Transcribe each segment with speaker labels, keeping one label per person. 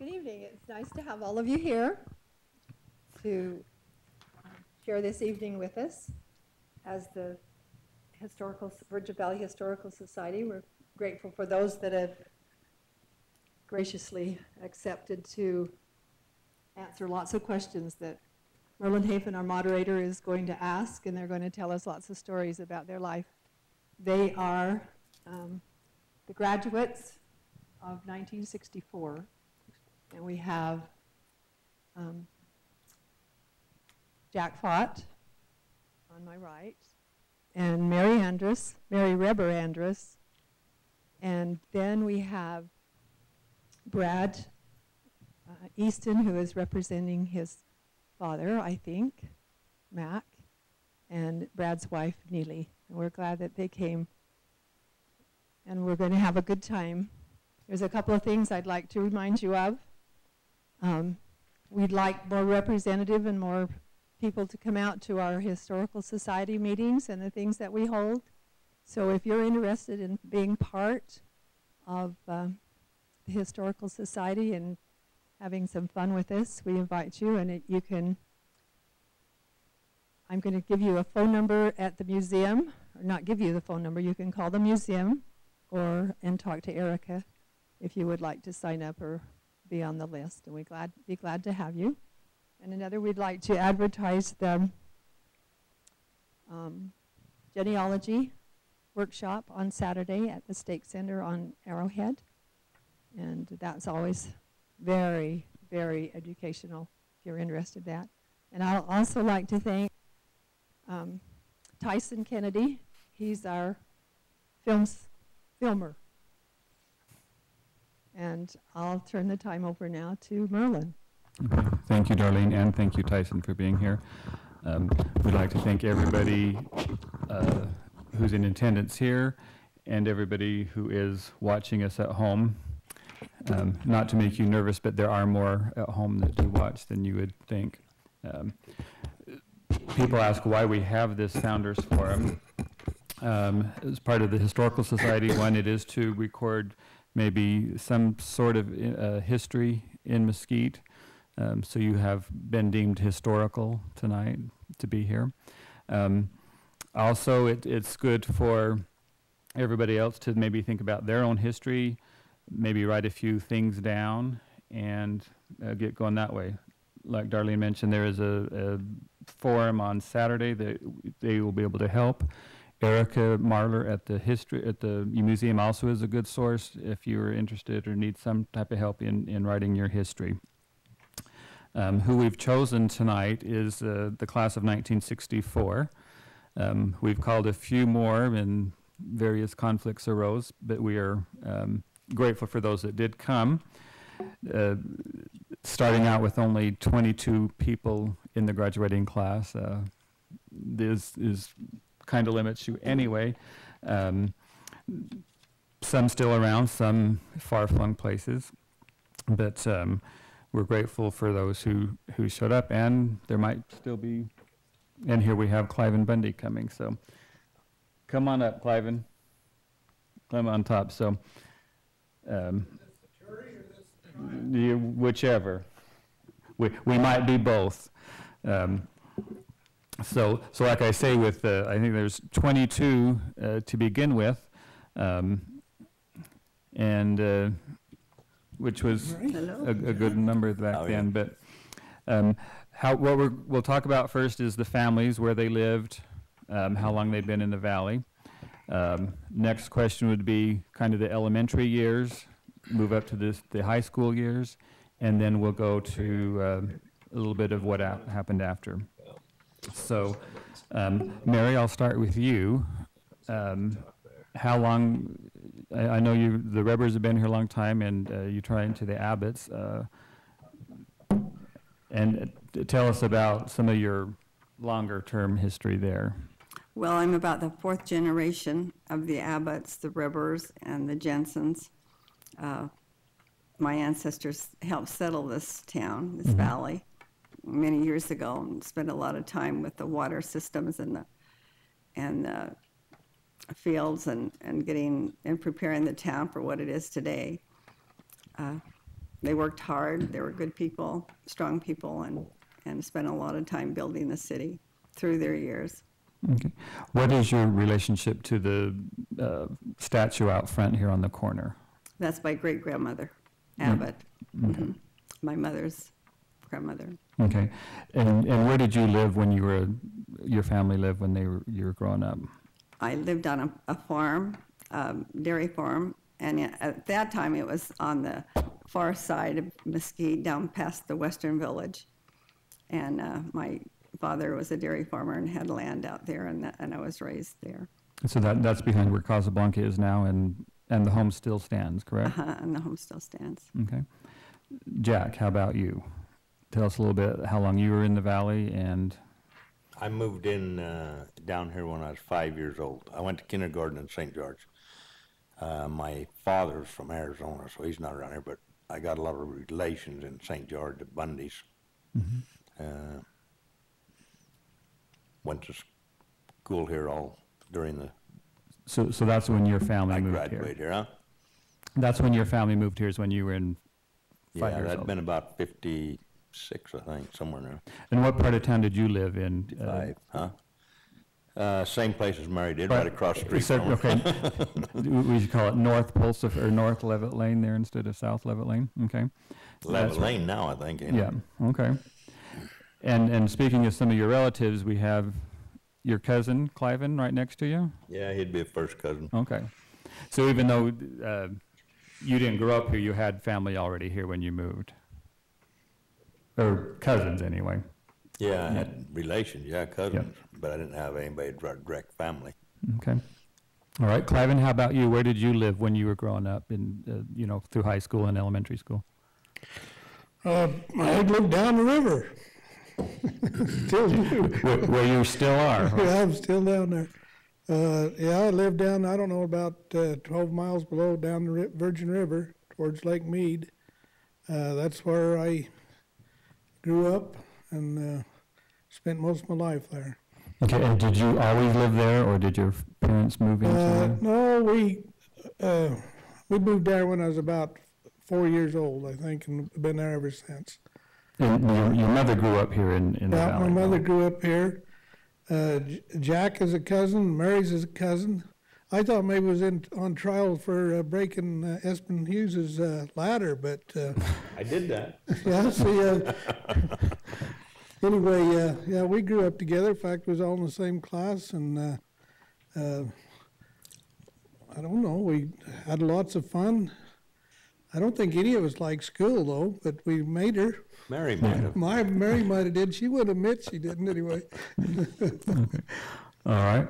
Speaker 1: Good evening. It's nice to have all of you here to share this evening with us. As the Virgin Valley Historical Society, we're grateful for those that have graciously accepted to answer lots of questions that Merlin Hafen, our moderator, is going to ask, and they're going to tell us lots of stories about their life. They are the graduates of 1964, and we have Jack Faught on my right, and Mary Reber Andrus, and then we have Brad Easton, who is representing his father, I think, Mac, and Brad's wife, Neelie. And we're glad that they came, and we're going to have a good time. There's a couple of things I'd like to remind you of. We'd like more representative and more people to come out to our Historical Society meetings and the things that we hold. So if you're interested in being part of the Historical Society and having some fun with us, we invite you, and you can, I'm going to give you a phone number at the museum, or not give you the phone number, you can call the museum and talk to Erica if you would like to sign up or be on the list, and we'd be glad to have you. And another, we'd like to advertise the genealogy workshop on Saturday at the Stake Center on Arrowhead, and that's always very, very educational if you're interested in that. And I'd also like to thank Tyson Kennedy. He's our filmer. And I'll turn the time over now to Merlin.
Speaker 2: Okay. Thank you, Darlene, and thank you, Tyson, for being here. We'd like to thank everybody who's in attendance here and everybody who is watching us at home. Not to make you nervous, but there are more at home that do watch than you would think. People ask why we have this Founders Forum. As part of the Historical Society, one, it is to record maybe some sort of history in Mesquite. So you have been deemed historical tonight to be here. Also, it's good for everybody else to maybe think about their own history, maybe write a few things down, and get going that way. Like Darlene mentioned, there is a forum on Saturday that they will be able to help. Erica Marler at the museum also is a good source if you're interested or need some type of help in writing your history. Who we've chosen tonight is the class of 1964. We've called a few more and various conflicts arose, but we are grateful for those that did come. Starting out with only 22 people in the graduating class, this is kind of limits you anyway. Some still around, some far-flung places, but we're grateful for those who showed up, and there might still be, and here we have Cliven Bundy coming, so come on up, Cliven. Climb on top. So whichever. We might be both. So like I say, with I think there's 22 to begin with, and which was a good number back then. But what we'll talk about first is the families, where they lived, how long they've been in the valley. Next question would be kind of the elementary years, move up to the high school years, and then we'll go to a little bit of what happened after. So, Mary, I'll start with you. How long, I know the Rebers have been here a long time, and you try into the Abbotts. And tell us about some of your longer-term history there.
Speaker 3: Well, I'm about the fourth generation of the Abbotts, the Rebers, and the Jensens. My ancestors helped settle this town, this valley, many years ago, and spent a lot of time with the water systems and the fields and preparing the town for what it is today. they worked hard. They were good people, strong people, and spent a lot of time building the city through their years.
Speaker 2: Okay. What is your relationship to the statue out front here on the corner?
Speaker 3: That's my great-grandmother, Abbott. Mm-hmm. My mother's grandmother.
Speaker 2: Okay. And where did you live when your family lived when you were growing up?
Speaker 3: I lived on a farm, dairy farm, and at that time it was on the far side of Mesquite, down past the Western Village. And my father was a dairy farmer and had land out there, and I was raised there.
Speaker 2: So that's behind where Casablanca is now, and the home still stands, correct?
Speaker 3: And the home still stands.
Speaker 2: Okay. Jack, how about you? Tell us a little bit how long you were in the valley. And
Speaker 4: I moved in down here when I was 5 years old. I went to kindergarten in St. George. My father's from Arizona, so he's not around here, but I got a lot of relations in St. George, the Bundys. Mm-hmm. Went to school here all during the...
Speaker 2: So that's when your family moved here?
Speaker 4: I graduated here, huh?
Speaker 2: That's when your family moved here, is when you were in 5 years old?
Speaker 4: Yeah, that'd been about 56, I think, somewhere there.
Speaker 2: And what part of town did you live in?
Speaker 4: 5, huh? Same place as Mary did, right across the street from her.
Speaker 2: Okay. We should call it North Pulsife, or North Levitt Lane there instead of South Levitt Lane? Okay.
Speaker 4: Levitt Lane now, I think, ain't it?
Speaker 2: Yeah, okay. And speaking of some of your relatives, we have your cousin, Cliven, right next to you?
Speaker 4: Yeah, he'd be a first cousin.
Speaker 2: Okay. So even though you didn't grow up here, you had family already here when you moved? Or cousins, anyway?
Speaker 4: Yeah, I had relations, cousins, but I didn't have anybody direct family.
Speaker 2: Okay. All right, Cliven, how about you? Where did you live when you were growing up, through high school and elementary school?
Speaker 5: I lived down the river. Still do.
Speaker 2: Where you still are? Huh?
Speaker 5: Yeah, I'm still down there. I lived down, I don't know, about 12 miles below down the Virgin River towards Lake Mead. That's where I grew up and spent most of my life there.
Speaker 2: Okay, and did you always live there, or did your parents move in somewhere?
Speaker 5: No, we moved there when I was about 4 years old, I think, and been there ever since.
Speaker 2: And your mother grew up here in the valley?
Speaker 5: Yeah, my mother grew up here. Jack is a cousin, Mary's is a cousin. I thought maybe was on trial for breaking Espen Hughes's ladder, but...
Speaker 4: I did that.
Speaker 5: Yeah, see, anyway, we grew up together. In fact, we was all in the same class, and I don't know, we had lots of fun. I don't think any of us liked school, though, but we made her.
Speaker 4: Mary might have.
Speaker 5: Mary might have did. She wouldn't admit she didn't anyway.
Speaker 2: Okay. All right.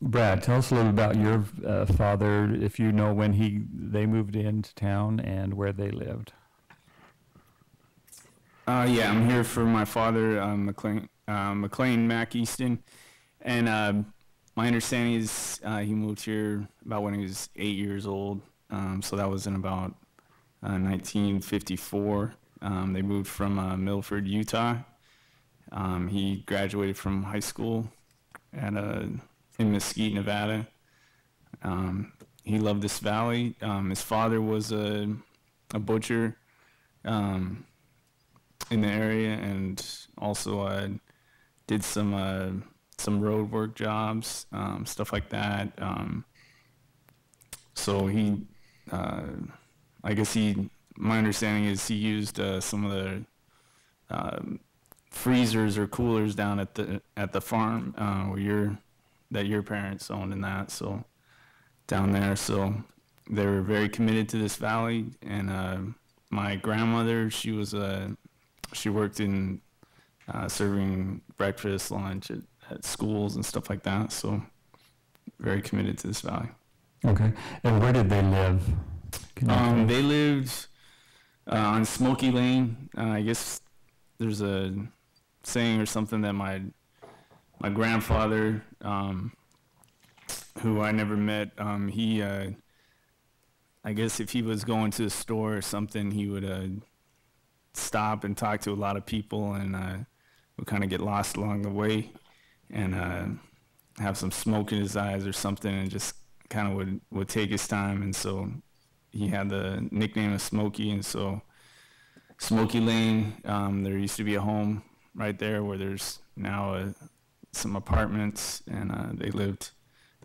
Speaker 2: Brad, tell us a little about your father, if you know when they moved into town and where they lived.
Speaker 6: Yeah, I'm here for my father, McLean Mac Easton, and my understanding is he moved here about when he was 8 years old. So that was in about 1954. They moved from Milford, Utah. He graduated from high school in Mesquite, Nevada. He loved this valley. His father was a butcher in the area, and also did some road work jobs, stuff like that. So he, I guess my understanding is he used some of the freezers or coolers down at the farm that your parents owned and that, so down there. So they were very committed to this valley. And my grandmother, she worked in serving breakfast, lunch at schools and stuff like that. So very committed to this valley.
Speaker 2: Okay. And where did they live?
Speaker 6: They lived on Smoky Lane. I guess there's a saying or something that my grandfather, who I never met, he, I guess if he was going to the store or something, he would stop and talk to a lot of people, and would kind of get lost along the way, and have some smoke in his eyes or something, and just kind of would take his time. And so he had the nickname of Smokey, and so Smoky Lane, there used to be a home right there where there's now some apartments, and they lived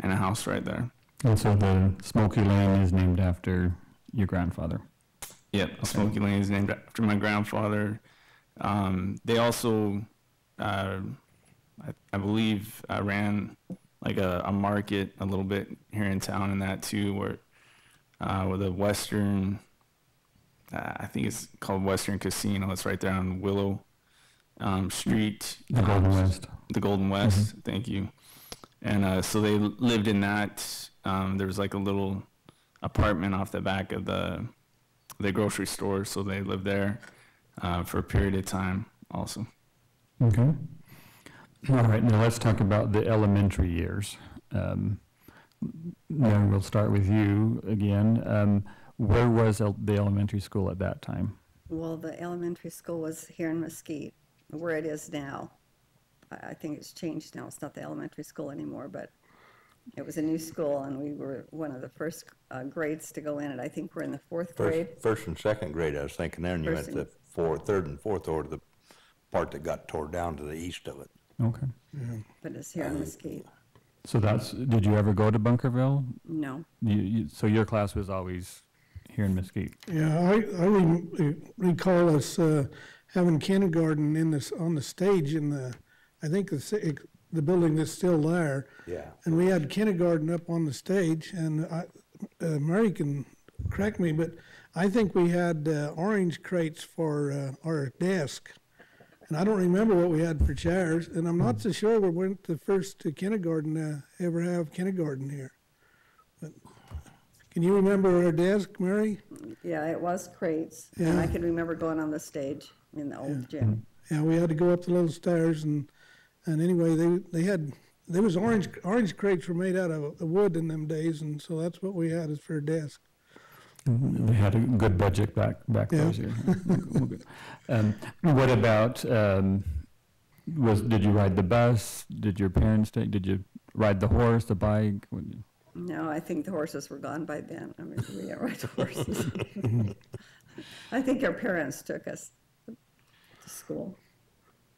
Speaker 6: in a house right there.
Speaker 2: And so the Smoky Lane is named after your grandfather?
Speaker 6: Yep, okay. Smoky Lane is named after my grandfather. They also, I believe, ran like a market a little bit here in town and that too, where with a Western, I think it's called Western Casino. It's right there on Willow Street.
Speaker 2: The Golden West. The
Speaker 6: Golden West, thank you. And so they lived in that. There was like a little apartment off the back of the grocery store, so they lived there for a period of time also.
Speaker 2: Okay. All right, now let's talk about the elementary years. Now we'll start with you again. Where was the elementary school at that time?
Speaker 3: Well, the elementary school was here in Mesquite, where it is now. I think it's changed now. It's not the elementary school anymore, but it was a new school, and we were one of the first grades to go in it. I think we're in the fourth grade.
Speaker 4: First and second grade, I was thinking there, and you went to the third and fourth, or the part that got tore down to the east of it.
Speaker 2: Okay.
Speaker 5: Yeah.
Speaker 3: But it's here in Mesquite.
Speaker 2: So did you ever go to Bunkerville?
Speaker 3: No.
Speaker 2: So your class was always here in Mesquite?
Speaker 5: Yeah, I recall us having kindergarten on the stage in I think the building that's still there.
Speaker 4: Yeah.
Speaker 5: And we had kindergarten up on the stage, and Mary can correct me, but I think we had orange crates for our desk. And I don't remember what we had for chairs, and I'm not so sure we weren't the first to kindergarten ever have kindergarten here. But can you remember our desk, Mary?
Speaker 3: Yeah, it was crates,
Speaker 5: Yeah.
Speaker 3: and I can remember going on the stage in the old gym.
Speaker 5: Yeah, we had to go up the little stairs, and anyway, there was orange crates were made out of wood in them days, and so that's what we had as for a desk.
Speaker 2: They had a good budget back those years. What about, did you ride the bus? Did your parents did you ride the horse, the bike?
Speaker 3: No, I think the horses were gone by then. I mean, we didn't ride the horses. I think our parents took us to school.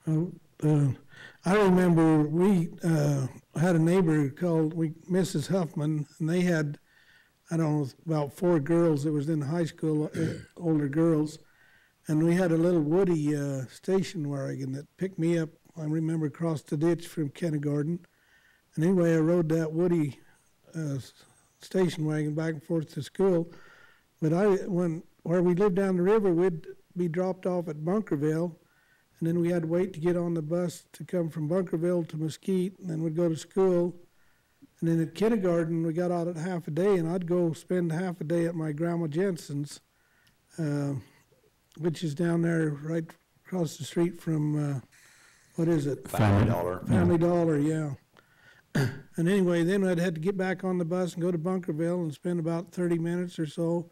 Speaker 5: I remember we had a neighbor called Mrs. Huffman, and they had, I don't know, about 4 girls that was in high school, older girls, and we had a little Woody station wagon that picked me up, I remember, across the ditch from kindergarten. And anyway, I rode that Woody station wagon back and forth to school. But where we lived down the river, we'd be dropped off at Bunkerville, and then we had to wait to get on the bus to come from Bunkerville to Mesquite, and then we'd go to school. And then at kindergarten, we got out at half a day, and I'd go spend half a day at my Grandma Jensen's, which is down there right across the street from, what is it?
Speaker 4: Family Dollar.
Speaker 5: Family Dollar, yeah. And anyway, then I'd had to get back on the bus and go to Bunkerville and spend about 30 minutes or so,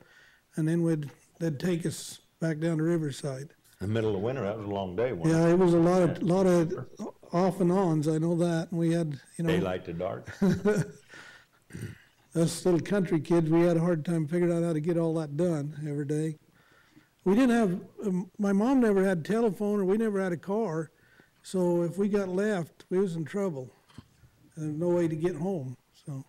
Speaker 5: and then they'd take us back down to Riverside.
Speaker 4: In the middle of winter, that was a long day, wasn't
Speaker 5: Yeah, it was a lot of off and ons, I know that, and we had,
Speaker 4: daylight to dark.
Speaker 5: Us little country kids, we had a hard time figuring out how to get all that done every day. We didn't have, my mom never had a telephone, or we never had a car, so if we got left, we was in trouble. There was no way to get home, so.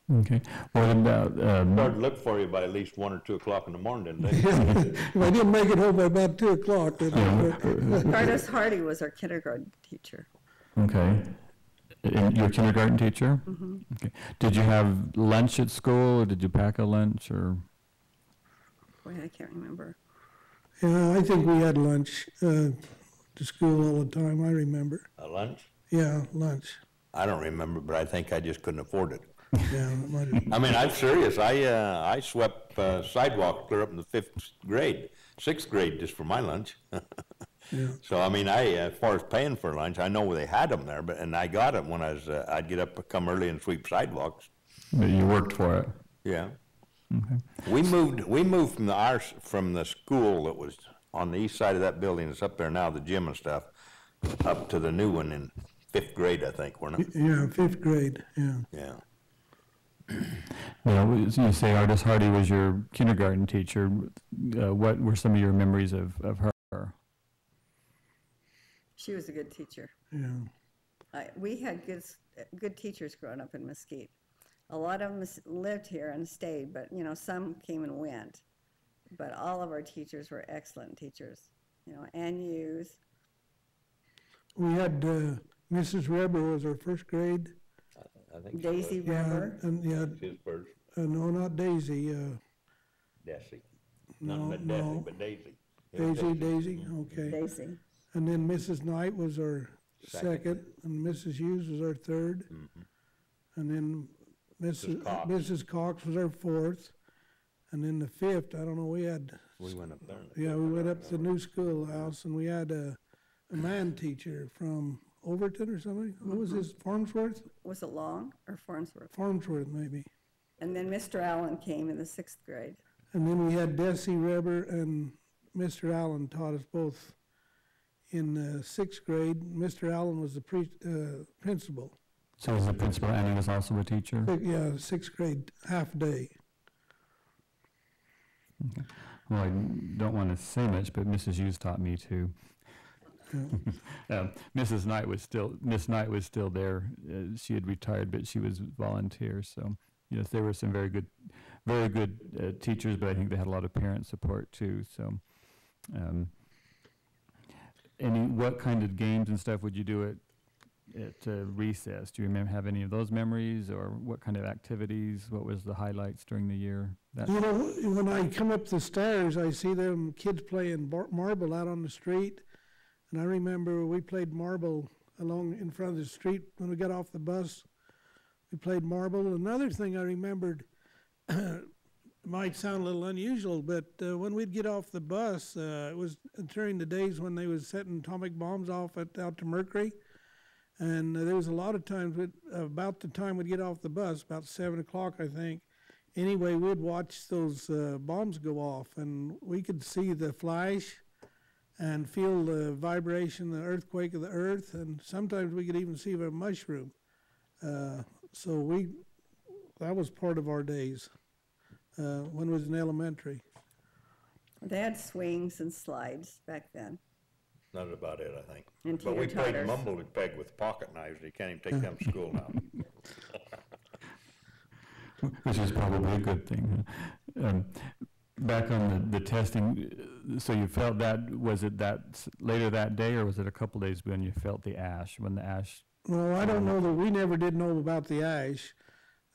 Speaker 2: Okay. What about...
Speaker 4: Started to look for you by at least 1 or 2 o'clock in the morning, didn't they?
Speaker 5: If I didn't make it home by about 2 o'clock.
Speaker 3: Curtis Hardy was our kindergarten teacher.
Speaker 2: Okay. Your kindergarten teacher?
Speaker 3: Mm-hmm.
Speaker 2: Okay. Did you have lunch at school, or did you pack a lunch, or?
Speaker 3: Boy, I can't remember.
Speaker 5: Yeah, I think we had lunch to school all the time, I remember.
Speaker 4: A lunch?
Speaker 5: Yeah, lunch.
Speaker 4: I don't remember, but I think I just couldn't afford it.
Speaker 5: Yeah, it might have.
Speaker 4: I mean, I'm serious. I swept sidewalks clear up in the 5th grade, 6th grade, just for my lunch.
Speaker 5: Yeah.
Speaker 4: So, I mean, as far as paying for lunch, I know they had them there, and I got it when I'd get up, come early and sweep sidewalks.
Speaker 2: But you worked for it?
Speaker 4: Yeah.
Speaker 2: Okay.
Speaker 4: We moved from the school that was on the east side of that building that's up there now, the gym and stuff, up to the new one in 5th grade, I think, weren't it?
Speaker 5: Yeah, 5th grade, yeah.
Speaker 4: Yeah.
Speaker 2: Now, you say Artis Hardy was your kindergarten teacher. What were some of your memories of her?
Speaker 3: She was a good teacher.
Speaker 5: Yeah.
Speaker 3: We had good teachers growing up in Mesquite. A lot of them lived here and stayed, but you know, some came and went. But all of our teachers were excellent teachers. You know, Ann Hughes.
Speaker 5: We had Mrs. Reber was our first grade.
Speaker 4: I think
Speaker 3: Daisy
Speaker 5: Yeah,
Speaker 3: Reber.
Speaker 5: and yeah,
Speaker 4: his first.
Speaker 5: no, not Daisy.
Speaker 4: Desi.
Speaker 5: No,
Speaker 4: Not Desi,
Speaker 5: no.
Speaker 4: but Daisy. It was
Speaker 5: Daisy. Okay.
Speaker 3: Daisy.
Speaker 5: And then Mrs. Knight was our second, and Mrs. Hughes was our third, and then Mrs. Cox was our fourth, and then the fifth. I don't know. We
Speaker 4: went up there.
Speaker 5: Yeah, we went up to the new schoolhouse, and we had a man teacher from Overton or something. What was his? Farnsworth?
Speaker 3: Was it Long or Farnsworth?
Speaker 5: Farnsworth, maybe.
Speaker 3: And then Mr. Allen came in the 6th grade.
Speaker 5: And then we had Desi Reber and Mr. Allen taught us both in the 6th grade. Mr. Allen was the principal.
Speaker 2: So was the principal and he was also a teacher?
Speaker 5: Yeah, 6th grade, half day.
Speaker 2: Okay. Well, I don't want to say much, but Mrs. Hughes taught me too. Miss Knight was still there. She had retired, but she was volunteer. So yes, there were some very good teachers, but I think they had a lot of parent support too. So, what kind of games and stuff would you do at recess? Do you have any of those memories, or what kind of activities? What was the highlights during the year?
Speaker 5: You know, when I come up the stairs, I see them kids playing marble out on the street. And I remember we played marble along in front of the street when we got off the bus. We played marble. Another thing I remembered, might sound a little unusual, but when we'd get off the bus, it was during the days when they was setting atomic bombs off out to Mercury. And there was a lot of times, about the time we'd get off the bus, about 7 o'clock, I think. Anyway, we'd watch those bombs go off, and we could see the flash and feel the vibration, the earthquake of the earth, and sometimes we could even see a mushroom. So that was part of our days when we was in elementary.
Speaker 3: They had swings and slides back then.
Speaker 4: Not about it, I think.
Speaker 3: And
Speaker 4: But we played
Speaker 3: teeter-totters.
Speaker 4: mumble and peg with pocket knives. You can't even take them to school now.
Speaker 2: Which is probably a good thing. Back on the testing, so you felt that, was it that later that day, or was it a couple days when you felt the ash,
Speaker 5: Well, I don't know that we never did know about the ash.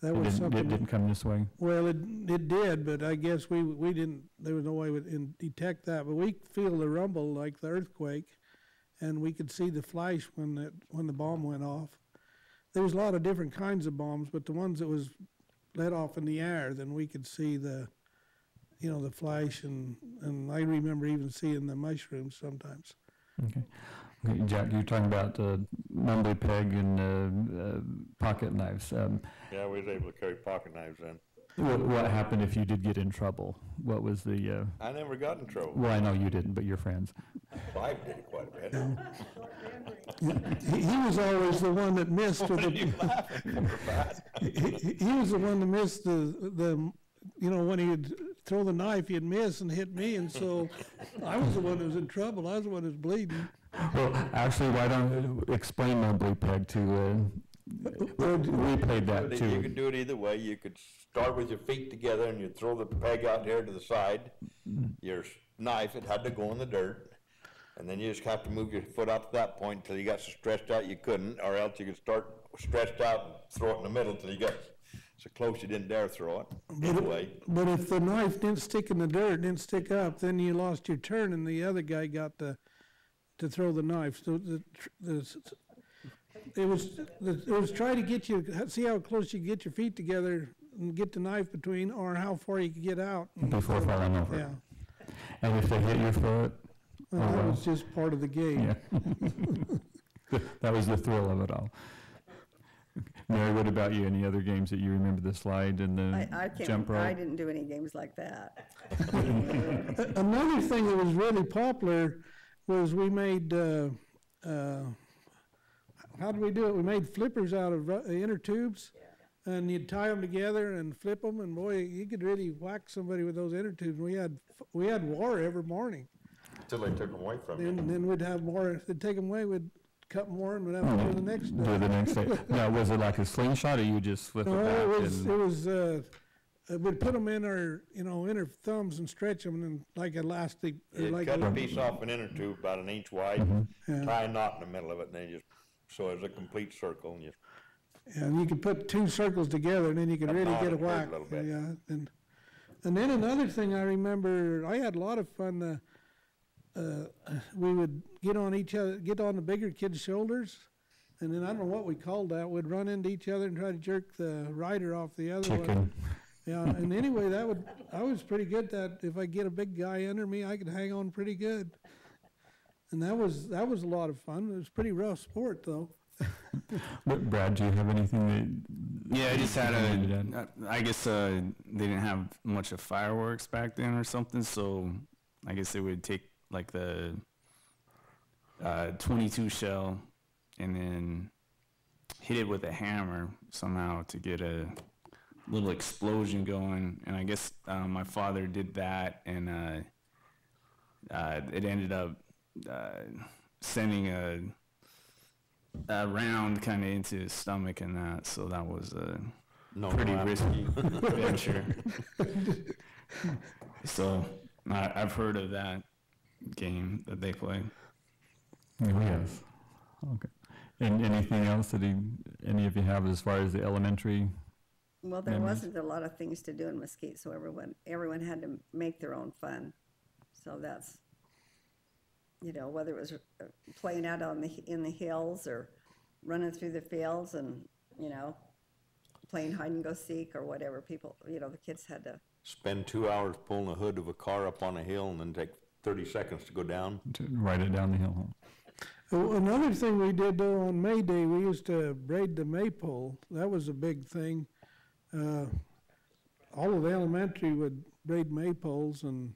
Speaker 5: That was something.
Speaker 2: It didn't come this way?
Speaker 5: Well, it did, but I guess we didn't, there was no way we would detect that. But we feel the rumble like the earthquake, and we could see the flash when the bomb went off. There was a lot of different kinds of bombs, but the ones that was let off in the air, then we could see the flash, and I remember even seeing the mushrooms sometimes.
Speaker 2: Okay, Jack, you're talking about mumbly peg and pocket knives.
Speaker 4: Yeah, we was able to carry pocket knives then.
Speaker 2: What happened if you did get in trouble? What was the...
Speaker 4: I never got in trouble.
Speaker 2: Well, I know you didn't, but your friends.
Speaker 4: I did it quite a bit.
Speaker 5: He was always the one that missed.
Speaker 4: What are you laughing for, Pat?
Speaker 5: He was the one that missed the when he'd throw the knife, he'd miss and hit me, and so I was the one that was in trouble. I was the one that was bleeding.
Speaker 2: Well, actually, why don't you explain mumbly peg to... we played that too.
Speaker 4: You could do it either way. You could start with your feet together and you'd throw the peg out here to the side. Your knife, it had to go in the dirt. And then you just have to move your foot out to that point until you got so stretched out you couldn't, or else you could start stretched out and throw it in the middle until you got so close you didn't dare throw it. Anyway.
Speaker 5: But if the knife didn't stick in the dirt, didn't stick up, then you lost your turn and the other guy got to throw the knife. So it was try to get you, see how close you could get your feet together and get the knife between, or how far you could get out.
Speaker 2: Before falling over.
Speaker 5: Yeah.
Speaker 2: And if they hit your foot?
Speaker 5: Well, that was just part of the game.
Speaker 2: Yeah. That was the thrill of it all. Mary, what about you? Any other games that you remember, the slide and the jump rope?
Speaker 3: I didn't do any games like that.
Speaker 5: Another thing that was really popular was we made, how did we do it? We made flippers out of inner tubes, and you'd tie them together and flip them, and boy, you could really whack somebody with those inner tubes. We had war every morning.
Speaker 4: Until they took them away from you.
Speaker 5: Then we'd have more. If they'd take them away, we'd cut more, and we'd have to do the next day.
Speaker 2: Do the next day. Now, was it like a slingshot, or you just flip it
Speaker 5: No,
Speaker 2: back?
Speaker 5: it was. We'd put them in our, in our thumbs and stretch them, and then like elastic.
Speaker 4: You'd cut a piece off an inner tube about an inch wide, tie a knot in the middle of it, and then just, so it's a complete circle, and just.
Speaker 5: And you could put two circles together, and then you could really get a whack.
Speaker 4: A little bit.
Speaker 5: Yeah, and then another thing I remember, I had a lot of fun. We would get on the bigger kids' shoulders, and then I don't know what we called that. We'd run into each other and try to jerk the rider off the other one. Yeah, and anyway, I was pretty good at that. If I get a big guy under me, I could hang on pretty good. And that was a lot of fun. It was a pretty rough sport, though.
Speaker 2: But Brad, do you have anything that?
Speaker 6: Yeah, I just had I guess they didn't have much of fireworks back then or something, so I guess they would take like the 22 shell and then hit it with a hammer somehow to get a little explosion going. And I guess my father did that, and it ended up sending a round kind of into his stomach and that, so that was a pretty risky venture. So I've heard of that game that they play.
Speaker 2: Oh, yes. Okay. And anything else that any of you have as far as the elementary?
Speaker 3: Well, there
Speaker 2: memories?
Speaker 3: wasn't a lot of things to do in Mesquite, so everyone had to make their own fun. So that's, whether it was playing out in the hills or running through the fields and, playing hide and go seek or whatever, people, the kids had to.
Speaker 4: Spend 2 hours pulling the hood of a car up on a hill and then take 30 seconds to go down.
Speaker 2: To ride it down the hill.
Speaker 5: Well, another thing we did, though, on May Day, we used to braid the maypole. That was a big thing. All of the elementary would braid maypoles, and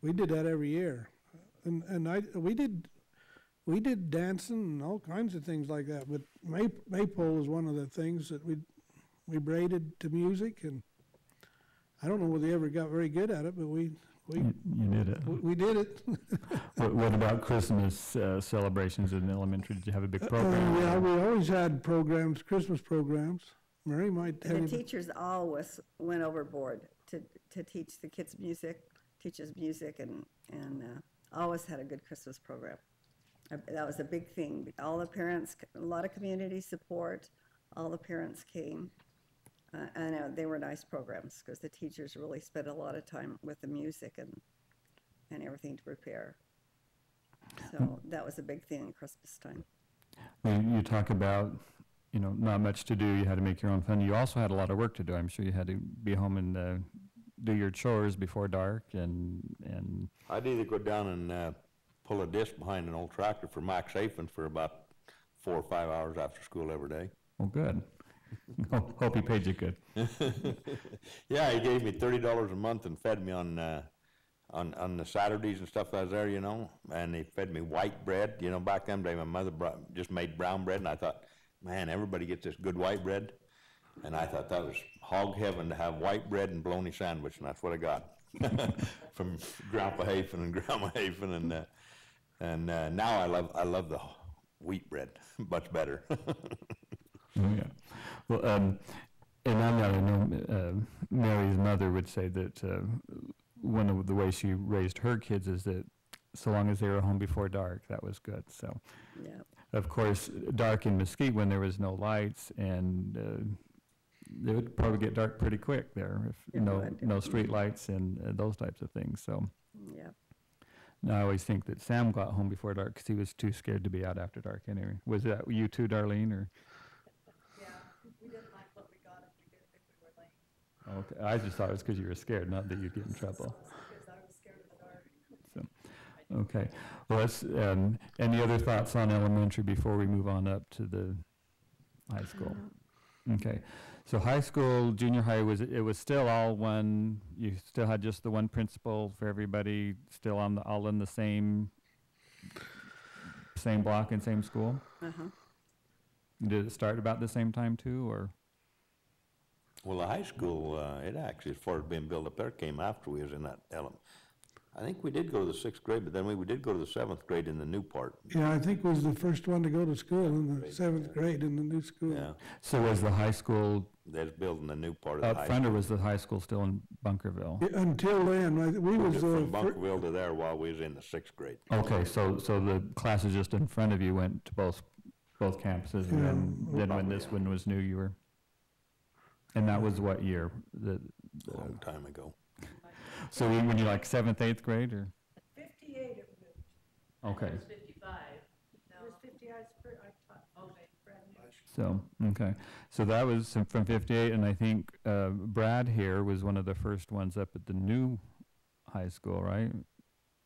Speaker 5: we did that every year. And we did dancing and all kinds of things like that. But maypole was one of the things that we braided to music, and I don't know whether they ever got very good at it, but you
Speaker 2: did it.
Speaker 5: We did it.
Speaker 2: What about Christmas celebrations in elementary? Did you have a big program?
Speaker 5: Yeah, we always had programs, Christmas programs. Mary might tell you.
Speaker 3: The teachers always went overboard to teach the kids music, and always had a good Christmas program. That was a big thing. All the parents, a lot of community support. All the parents came. And they were nice programs because the teachers really spent a lot of time with the music and everything to prepare. So that was a big thing at Christmas time.
Speaker 2: You talk about, not much to do. You had to make your own fun. You also had a lot of work to do. I'm sure you had to be home and do your chores before dark. And
Speaker 4: I'd either go down and pull a disc behind an old tractor for Max Hafen for about 4 or 5 hours after school every day.
Speaker 2: Oh, good. Hope he paid you good.
Speaker 4: Yeah, he gave me $30 a month and fed me on the Saturdays and stuff I was there, and he fed me white bread. Back then my mother just made brown bread, and I thought, man, everybody gets this good white bread. And I thought that was hog heaven to have white bread and bologna sandwich, and that's what I got from Grandpa Hafen and Grandma Hafen, and now I love the wheat bread much better.
Speaker 2: Oh, yeah. Well, and I know Mary's mother would say that one of the ways she raised her kids is that so long as they were home before dark, that was good. So,
Speaker 3: Yeah.
Speaker 2: Of course, dark in Mesquite when there was no lights, and it would probably get dark pretty quick there if no street lights and those types of things. So,
Speaker 3: Yeah.
Speaker 2: I always think that Sam got home before dark because he was too scared to be out after dark anyway. Was that you too, Darlene, or?
Speaker 1: Yeah, we didn't like what we got if we were late.
Speaker 2: Okay, I just thought it was because you were scared, not that you'd get in trouble.
Speaker 1: Because I was scared of the dark.
Speaker 2: So, okay. Well, let's. Any other thoughts on elementary before we move on up to the high school? Okay. So high school, junior high was still all one. You still had just the one principal for everybody. Still all in the same block and same school.
Speaker 3: Uh-huh.
Speaker 2: Did it start about the same time too, or?
Speaker 4: Well, the high school, it actually, as far as being built up there, came after we was in that element. I think we did go to the 6th grade, but then we did go to the 7th grade in the new part.
Speaker 5: Yeah, I think was the first one to go to school in the 7th grade in the new school.
Speaker 4: Yeah,
Speaker 2: So was the high school
Speaker 4: they was building the new part of the
Speaker 2: up
Speaker 4: high
Speaker 2: front, or
Speaker 4: school.
Speaker 2: was the high school still in Bunkerville?
Speaker 5: Until then, we was
Speaker 4: From Bunkerville to there while we was in the 6th grade.
Speaker 2: Okay, so the classes just in front of you went to both campuses, and then when this one was new, you were, and that was what year?
Speaker 4: A long time ago.
Speaker 2: So when you're like 7th, 8th grade, or?
Speaker 7: 58 it moved.
Speaker 2: Okay,
Speaker 7: It was 55. It was 50, I taught, okay, brand new.
Speaker 2: so, okay. So that was from 58, and I think Brad here was one of the first ones up at the new high school, right?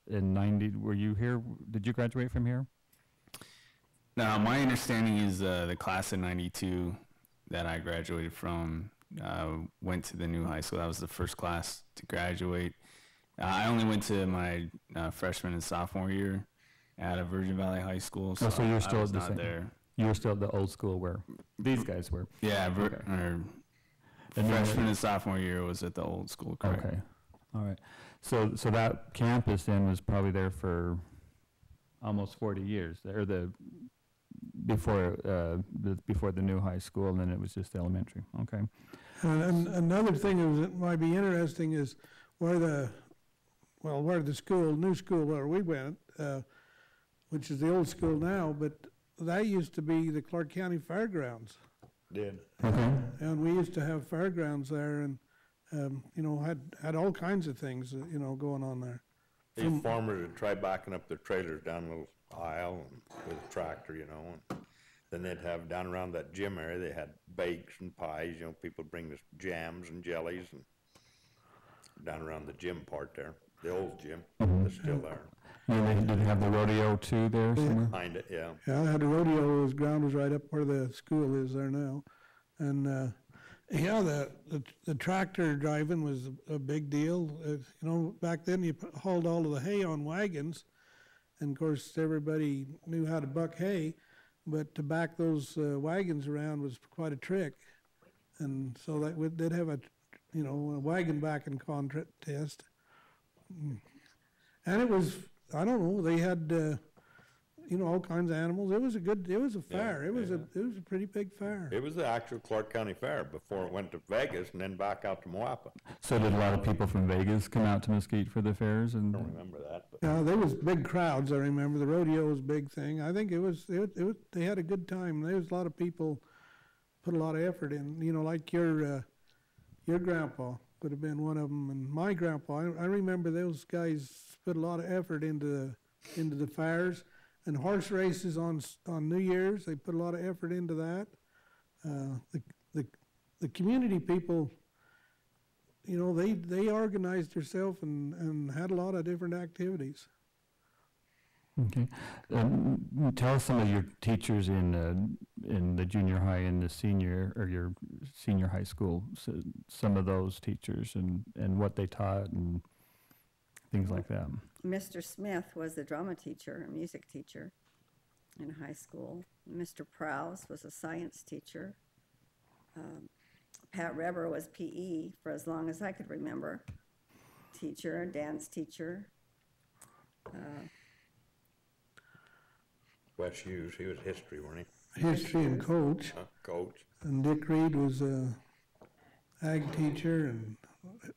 Speaker 2: In 90, were you here? Did you graduate from here?
Speaker 6: Now, my understanding is the class of 92 that I graduated from went to the new high school. That was the first class to graduate. I only went to my freshman and sophomore year at a Virgin Valley High School.
Speaker 2: So you're still
Speaker 6: I was
Speaker 2: at the
Speaker 6: not
Speaker 2: same.
Speaker 6: there.
Speaker 2: You were still at the old school where these guys were.
Speaker 6: Yeah,
Speaker 2: Okay. And then-
Speaker 6: freshman and sophomore year was at the old school, correct?
Speaker 2: Okay, all right. So that campus then was probably there for almost 40 years, or before the new high school, and then it was just elementary. Okay.
Speaker 5: And another thing that might be interesting is where the new school where we went, which is the old school now, but that used to be the Clark County Fairgrounds.
Speaker 4: Did.
Speaker 2: Okay.
Speaker 5: And we used to have fairgrounds there, and had all kinds of things going on there.
Speaker 4: These farmers would try backing up their trailers down a little aisle and with a tractor, and then they'd have down around that gym area, they had bakes and pies, people bring this jams and jellies, and down around the gym part there, the old gym, that's still there.
Speaker 2: And they did have the rodeo too there somewhere?
Speaker 4: Behind it, yeah.
Speaker 5: Yeah, I had a rodeo. His ground was right up where the school is there now, and the tractor driving was a big deal. Back then you hauled all of the hay on wagons, and of course everybody knew how to buck hay, but to back those wagons around was quite a trick, and so they'd have a wagon backing contest, and it was, I don't know, they had all kinds of animals. It was a fair. It was a pretty big fair.
Speaker 4: It was the actual Clark County Fair before it went to Vegas and then back out to Moapa.
Speaker 2: So did a lot of people from Vegas come out to Mesquite for the fairs?
Speaker 4: I don't remember that, but
Speaker 5: Yeah, there was big crowds. I remember the rodeo was a big thing. I think it was. They had a good time. There was a lot of people put a lot of effort in. Like your grandpa would have been one of them, and my grandpa. I remember those guys put a lot of effort into the fairs and horse races on New Year's. They put a lot of effort into that. The community people, they organized themselves and had a lot of different activities.
Speaker 2: Okay. Tell us some of your teachers in the junior high and the senior, or your senior high school, so some of those teachers and what they taught and things like that.
Speaker 3: Mr. Smith was the drama teacher, a music teacher in high school. Mr. Prowse was a science teacher. Pat Reber was PE for as long as I could remember. Teacher, dance teacher.
Speaker 4: Wes Hughes, he was history, wasn't
Speaker 5: History and coach.
Speaker 4: he? Coach.
Speaker 5: And Dick Reed was a ag teacher, and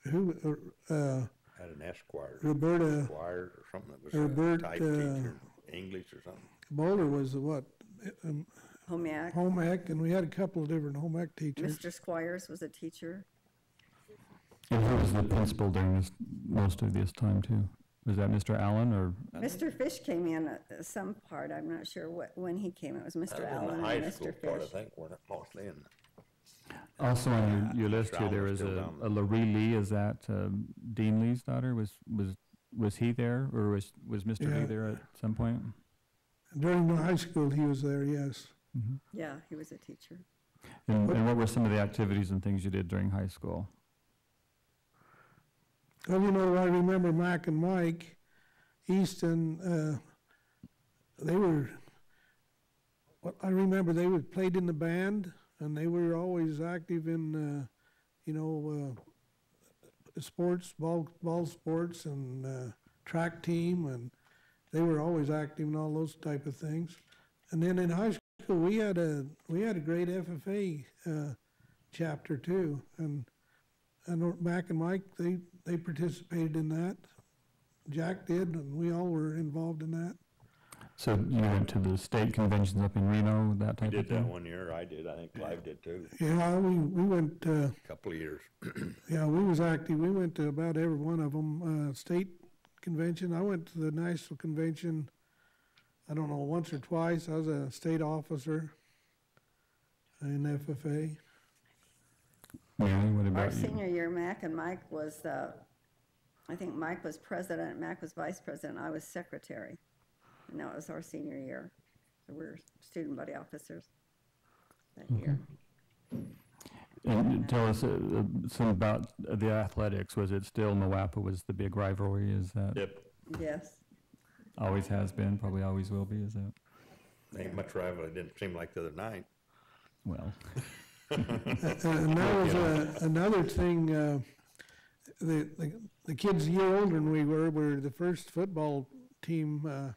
Speaker 4: Had an Esquire.
Speaker 5: Roberta
Speaker 4: Esquire or something that was
Speaker 5: Robert,
Speaker 4: a type teacher, English or something.
Speaker 5: Boulder was what?
Speaker 3: Home ec.
Speaker 5: Home ec, and we had a couple of different home ec teachers.
Speaker 3: Mr. Squires was a teacher.
Speaker 2: And who was the principal during most of this time too? Was that Mr. Allen or?
Speaker 3: Mr. Fish came in at some part. I'm not sure when he came. It was Mr.
Speaker 4: That was in
Speaker 3: Allen
Speaker 4: the
Speaker 3: and
Speaker 4: high school
Speaker 3: Mr.
Speaker 4: part, I
Speaker 3: Fish.
Speaker 4: think, wasn't it, mostly, and
Speaker 2: Also on your list
Speaker 4: Mr.
Speaker 2: here, there
Speaker 4: Allen
Speaker 2: was
Speaker 4: was still
Speaker 2: a
Speaker 4: down there.
Speaker 2: Laree Lee. Is that Dean Lee's daughter? Was he there, or was Mr. Lee
Speaker 5: Yeah.
Speaker 2: there at some point?
Speaker 5: During the high school, he was there, yes.
Speaker 2: Mm-hmm.
Speaker 3: Yeah, he was a teacher.
Speaker 2: And what were some of the activities and things you did during high school?
Speaker 5: Well, I remember Mac and Mike Easton, I remember they played in the band, and they were always active in sports, ball sports, and track team, and they were always active in all those type of things. And then in high school, we had a great FFA chapter too, and Mac and Mike, they participated in that. Jack did, and we all were involved in that.
Speaker 2: So you went to the state conventions up in Reno, that type
Speaker 4: We
Speaker 2: of
Speaker 4: did that
Speaker 2: thing?
Speaker 4: one year. I did. I think Clive did too.
Speaker 5: Yeah, we went.
Speaker 4: Couple of years.
Speaker 5: Yeah, we was active. We went to about every one of them. State convention. I went to the national convention. I don't know, once or twice. I was a state officer in FFA.
Speaker 2: Mary, what
Speaker 3: Our
Speaker 2: about you?
Speaker 3: senior year, Mac and Mike was, I think Mike was president, Mac was vice president, I was secretary. And that was our senior year. So we were student body officers that year.
Speaker 2: And tell us some about the athletics. Was it still Moapa was the big rivalry? Is that
Speaker 4: Yep.
Speaker 3: Yes.
Speaker 2: always has been, probably always will be, is that?
Speaker 4: Ain't much rivalry. It didn't seem like the other night.
Speaker 2: Well,
Speaker 5: And that was another thing. The kids a year older than we were the first football team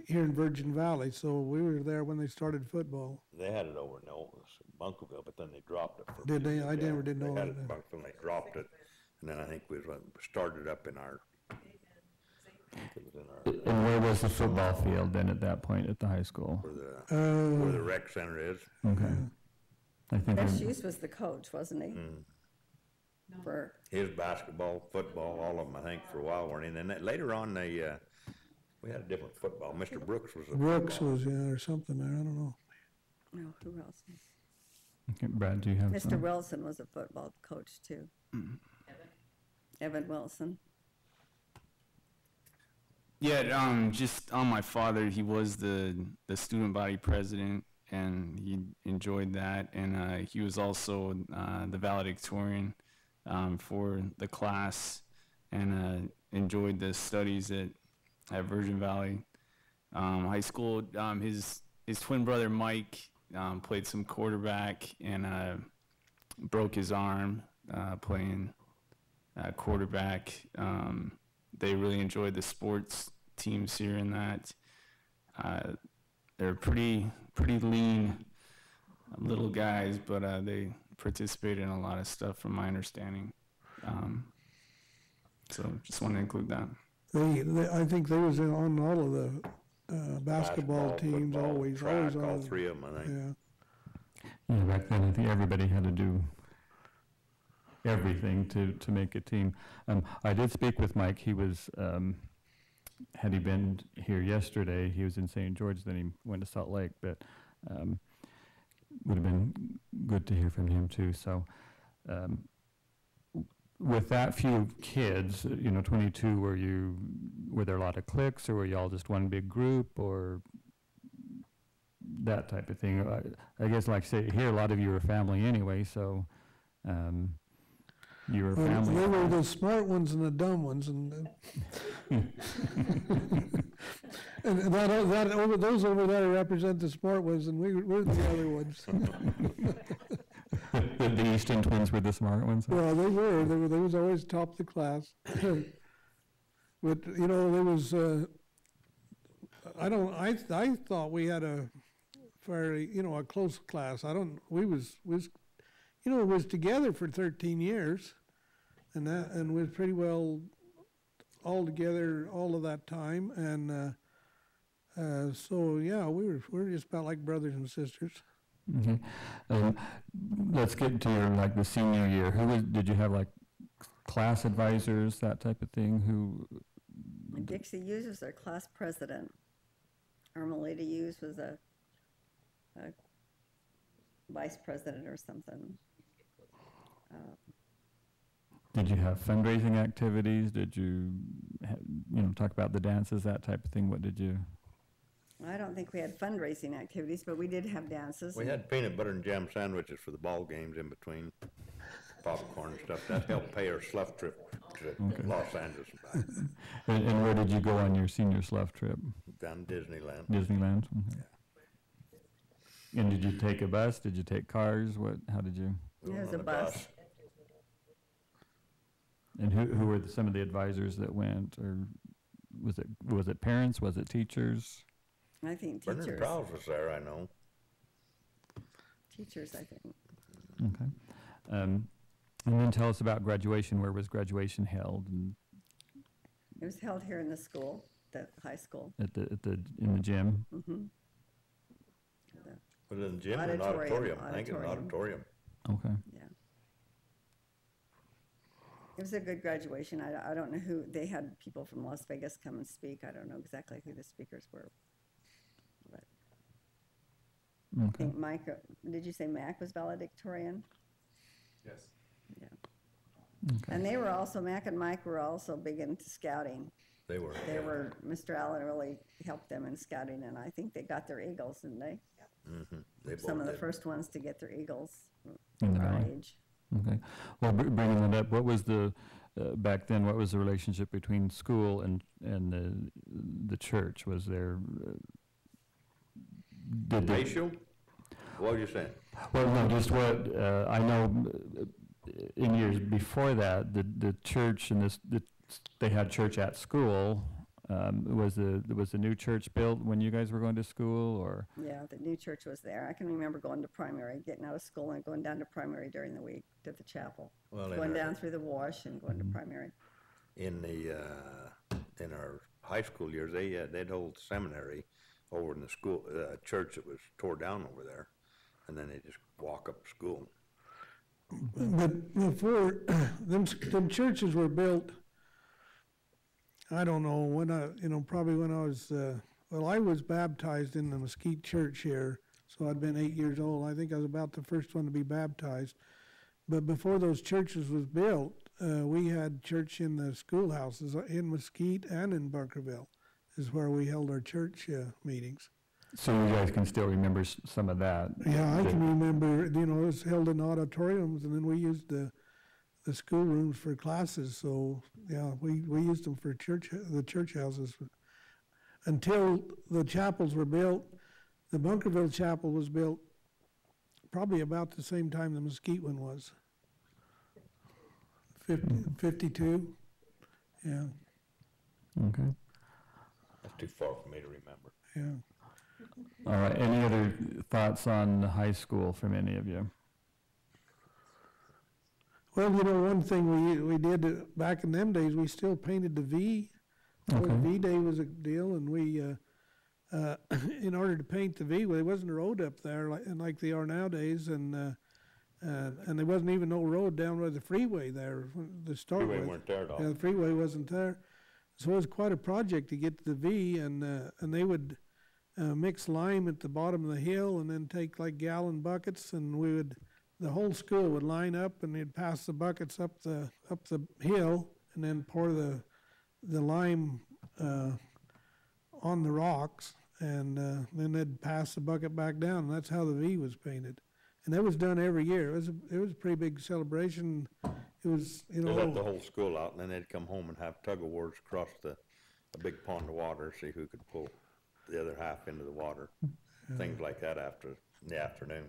Speaker 5: here in Virgin Valley. So we were there when they started football.
Speaker 4: They had it over in Bunkerville, but then they dropped it. For
Speaker 5: Did they? I never did know
Speaker 4: They had it
Speaker 5: that.
Speaker 4: in Bunkerville, and they dropped it. And then I think we started up in our,
Speaker 2: and where was the football field then at that point at the high school?
Speaker 4: where the rec center is.
Speaker 2: Okay. I think
Speaker 3: Chris
Speaker 2: I'm-
Speaker 3: Hughes was the coach, wasn't he? For,
Speaker 4: His basketball, football, all of them, I think, for a while weren't in. And then later on, we had a different football. Mr. Brooks was a
Speaker 5: Brooks
Speaker 4: football.
Speaker 5: was, or something there. I don't know.
Speaker 3: no, who else?
Speaker 2: okay, Brad, do you have
Speaker 3: Mr.
Speaker 2: some?
Speaker 3: Wilson was a football coach too. Evan Wilson.
Speaker 6: Yeah, just on my father, he was the student body president, and he enjoyed that. And he was also the valedictorian for the class, and enjoyed the studies at Virgin Valley High School. His twin brother Mike played some quarterback and broke his arm playing quarterback. They really enjoyed the sports teams here in that. They're pretty lean little guys, but they participated in a lot of stuff from my understanding. So just want to include that.
Speaker 5: I think they was on all of the basketball teams,
Speaker 4: football,
Speaker 5: always
Speaker 4: track, all
Speaker 5: on.
Speaker 4: three of them, I think.
Speaker 5: Yeah.
Speaker 2: Yeah, back then I think everybody had to do everything to make a team. I did speak with Mike. He was, had he been here yesterday, he was in St. George, then he went to Salt Lake, but would have been good to hear from him too. So with that few kids, 22, were there a lot of cliques, or were y'all just one big group, or that type of thing? I guess, like say here, a lot of you are family anyway, so you were
Speaker 5: Well,
Speaker 2: family.
Speaker 5: they were the smart ones and the dumb ones, and and those over there represent the smart ones, and we're the other ones.
Speaker 2: The Easton twins were the smart ones.
Speaker 5: Well, they was always top of the class. But there was I thought we had a fairly a close class. We was together for 13 years, and we was pretty well all together all of that time, and so yeah, we're just about like brothers and sisters.
Speaker 2: Okay. Let's get to the senior year. Did you have class advisors, that type of thing?
Speaker 3: Dixie Hughes was our class president. Armalita Hughes was a vice president or something.
Speaker 2: Did you have fundraising activities? Did you talk about the dances, that type of thing? What did you?
Speaker 3: I don't think we had fundraising activities, but we did have dances.
Speaker 4: We had peanut butter and jam sandwiches for the ball games in between, popcorn and stuff. That helped pay our slough trip to Los Angeles and back.
Speaker 2: And where did you go on your senior slough trip?
Speaker 4: Down to Disneyland.
Speaker 2: Disneyland? Okay. And did you take a bus? Did you take cars? How did you?
Speaker 3: It was
Speaker 4: on
Speaker 3: a
Speaker 4: the
Speaker 3: bus.
Speaker 2: And who were some of the advisors that went, or was it parents? Was it teachers?
Speaker 3: I think
Speaker 4: Bernard
Speaker 3: teachers.
Speaker 4: Prowse was there, I know.
Speaker 3: Teachers, I think.
Speaker 2: Okay. And then tell us about graduation. Where was graduation held? And
Speaker 3: It was held here in the school, the high school.
Speaker 2: in the gym.
Speaker 3: Mm-hmm.
Speaker 4: Was it in the gym or an auditorium? I think it was an auditorium.
Speaker 2: Okay.
Speaker 3: Yeah. It was a good graduation. I don't know who, they had people from Las Vegas come and speak. I don't know exactly who the speakers were. But I
Speaker 2: Okay.
Speaker 3: think Mike, did you say Mac was valedictorian?
Speaker 6: Yes.
Speaker 3: Yeah.
Speaker 2: Okay.
Speaker 3: And they were also, Mac and Mike were also big into scouting.
Speaker 4: They were.
Speaker 3: Mr. Allen really helped them in scouting, and I think they got their eagles, didn't they?
Speaker 4: Mm-hmm. They
Speaker 3: Some of
Speaker 4: both
Speaker 3: the
Speaker 4: did.
Speaker 3: first ones to get their eagles
Speaker 2: In the
Speaker 3: our
Speaker 2: valley.
Speaker 3: age.
Speaker 2: Okay. Well, bringing that up, what was the back then? What was the relationship between school and the church? Was there did they,
Speaker 4: Ratio? What were you saying?
Speaker 2: well, no, just what I know. In years before that, the church and they had church at school. Was the new church built when you guys were going to school, or?
Speaker 3: Yeah, the new church was there. I can remember going to primary, getting out of school and going down to primary during the week to the chapel.
Speaker 4: Well,
Speaker 3: Going down through the wash and going to primary.
Speaker 4: in our high school years, they'd hold seminary over in the school church that was tore down over there, and then they just walk up to school.
Speaker 5: But before them churches were built, I don't know when probably when I was I was baptized in the Mesquite church here, so I'd been 8 years old. I think I was about the first one to be baptized. But before those churches was built, we had church in the schoolhouses in Mesquite and in Bunkerville, is where we held our church meetings.
Speaker 2: So you guys can still remember some of that?
Speaker 5: Yeah, I can remember. It was held in auditoriums, and then we used the schoolrooms for classes. So yeah, we used them for the church houses until the chapels were built. The Bunkerville chapel was built probably about the same time the Mesquite one was. 52. Yeah.
Speaker 2: Okay.
Speaker 4: That's too far for me to remember.
Speaker 5: Yeah.
Speaker 2: All right. Any other thoughts on the high school from any of you?
Speaker 5: Well, one thing we did back in them days, we still painted the V.
Speaker 2: Okay.
Speaker 5: V-Day was a deal, and we, in order to paint the V, well, there wasn't a road up there like they are nowadays, and there wasn't even no road down by the freeway there to start
Speaker 4: Freeway
Speaker 5: with.
Speaker 4: weren't there at all.
Speaker 5: Yeah, the freeway wasn't there. So it was quite a project to get to the V, and they would mix lime at the bottom of the hill and then take like gallon buckets, and the whole school would line up, and they'd pass the buckets up the hill and then pour the lime on the rocks, and then they'd pass the bucket back down, and that's how the V was painted. And that was done every year. It was a pretty big celebration. It was,
Speaker 4: They let the whole school out, and then they'd come home and have tug of wars across a big pond of water, see who could pull the other half into the water. Things like that in the afternoon.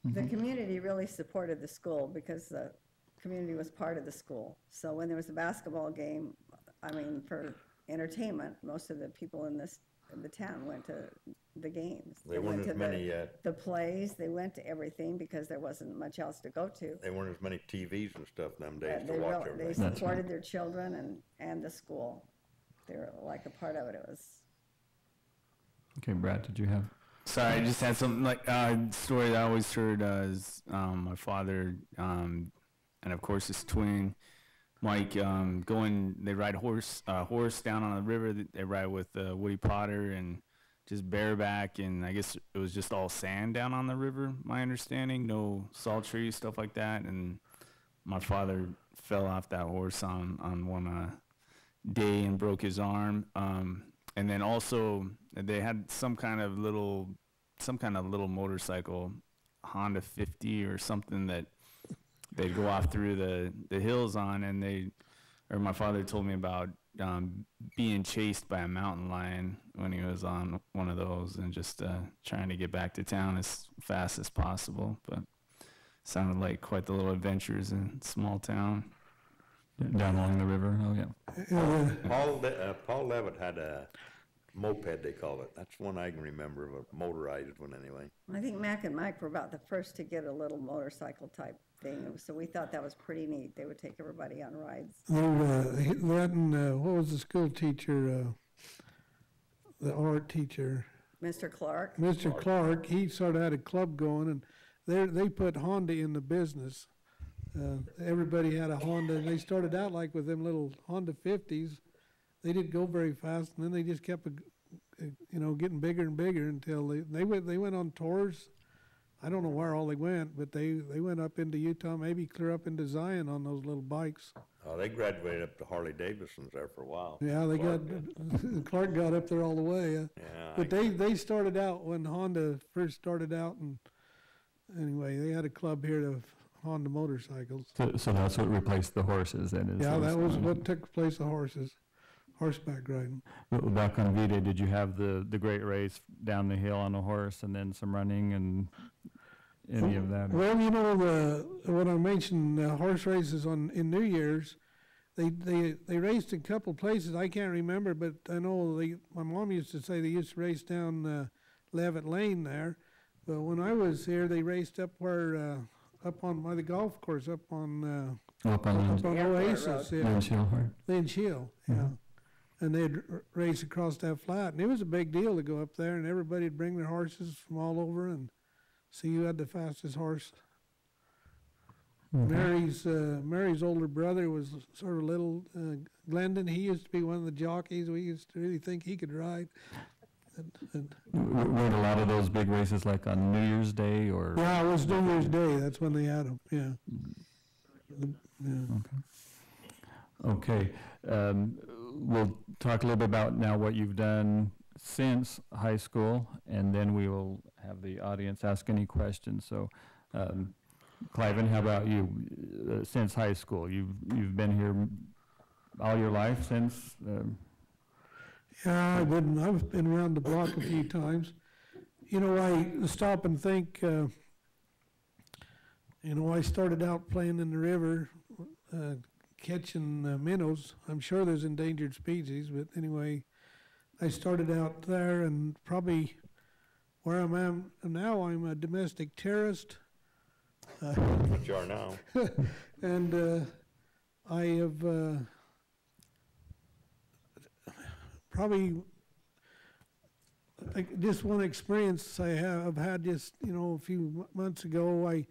Speaker 3: The community really supported the school because the community was part of the school. So when there was a basketball game, for entertainment, most of the people in the town went to the games.
Speaker 4: They
Speaker 3: went
Speaker 4: weren't
Speaker 3: to
Speaker 4: as many.
Speaker 3: the plays. They went to everything because there wasn't much else to go to.
Speaker 4: They weren't as many TVs and stuff them days
Speaker 3: They
Speaker 4: to watch
Speaker 3: they
Speaker 4: everything.
Speaker 3: supported their children and the school. They were like a part of it. It was.
Speaker 2: Okay, Brad, did you have?
Speaker 6: Sorry, I just had something like story that I always heard is my father and of course his twin Mike they ride horse down on the river. They ride with Woody Potter and just bareback, and I guess it was just all sand down on the river, my understanding, no salt trees, stuff like that. And my father fell off that horse on one day and broke his arm. And then also they had some kind of little motorcycle, Honda 50 or something, that they'd go off through the hills on, and my father told me about being chased by a mountain lion when he was on one of those, and just trying to get back to town as fast as possible. But sounded like quite the little adventures in small town.
Speaker 2: Down along the river. Oh yeah.
Speaker 4: Paul Levitt had a moped, they call it. That's one I can remember, of a motorized one anyway.
Speaker 3: I think Mac and Mike were about the first to get a little motorcycle type thing, so we thought that was pretty neat. They would take everybody on rides.
Speaker 5: That and what was the school teacher, the art teacher?
Speaker 3: Mr. Clark?
Speaker 5: Mr. Clark, he sort of had a club going, and they put Honda in the business. Everybody had a Honda, and they started out like with them little Honda 50s. They didn't go very fast, and then they just kept, getting bigger and bigger until they went on tours. I don't know where all they went, but they went up into Utah, maybe clear up into Zion on those little bikes.
Speaker 4: Oh, they graduated up to Harley Davidsons there for a while.
Speaker 5: Yeah, Clark got up there all the way.
Speaker 4: Yeah,
Speaker 5: but they started out when Honda first started out, and anyway, they had a club here of Honda motorcycles.
Speaker 2: So that's what replaced the horses then?
Speaker 5: Yeah, that was what took place of horses. Horseback riding.
Speaker 2: Back on V-Day, did you have the great race down the hill on a horse and then some running and any of that?
Speaker 5: Well, when I mentioned horse races in New Year's, they raced in a couple places. I can't remember, but I know my mom used to say they used to race down Levitt Lane there. But when I was here, they raced up where up on by the golf course up on Oasis. Lynn Shield, yeah. And they'd race across that flat, and it was a big deal to go up there, and everybody'd bring their horses from all over and see who had the fastest horse. Mary's older brother was sort of little Glendon. He used to be one of the jockeys. We used to really think he could ride.
Speaker 2: Weren't a lot of those big races like on New Year's Day or?
Speaker 5: Yeah, it was New Year's Day. That's when they had them. Yeah.
Speaker 2: Okay. We'll talk a little bit about now what you've done since high school, and then we will have the audience ask any questions. So, Cliven, how about you? Since high school, you've been here all your life since?
Speaker 5: Yeah, I've been around the block a few times. I stop and think. I started out playing in the river, catching minnows. I'm sure there's endangered species, but anyway, I started out there, and probably where I am now, I'm a domestic terrorist.
Speaker 4: What you are now.
Speaker 5: And I have probably just one experience I've had just a few months ago.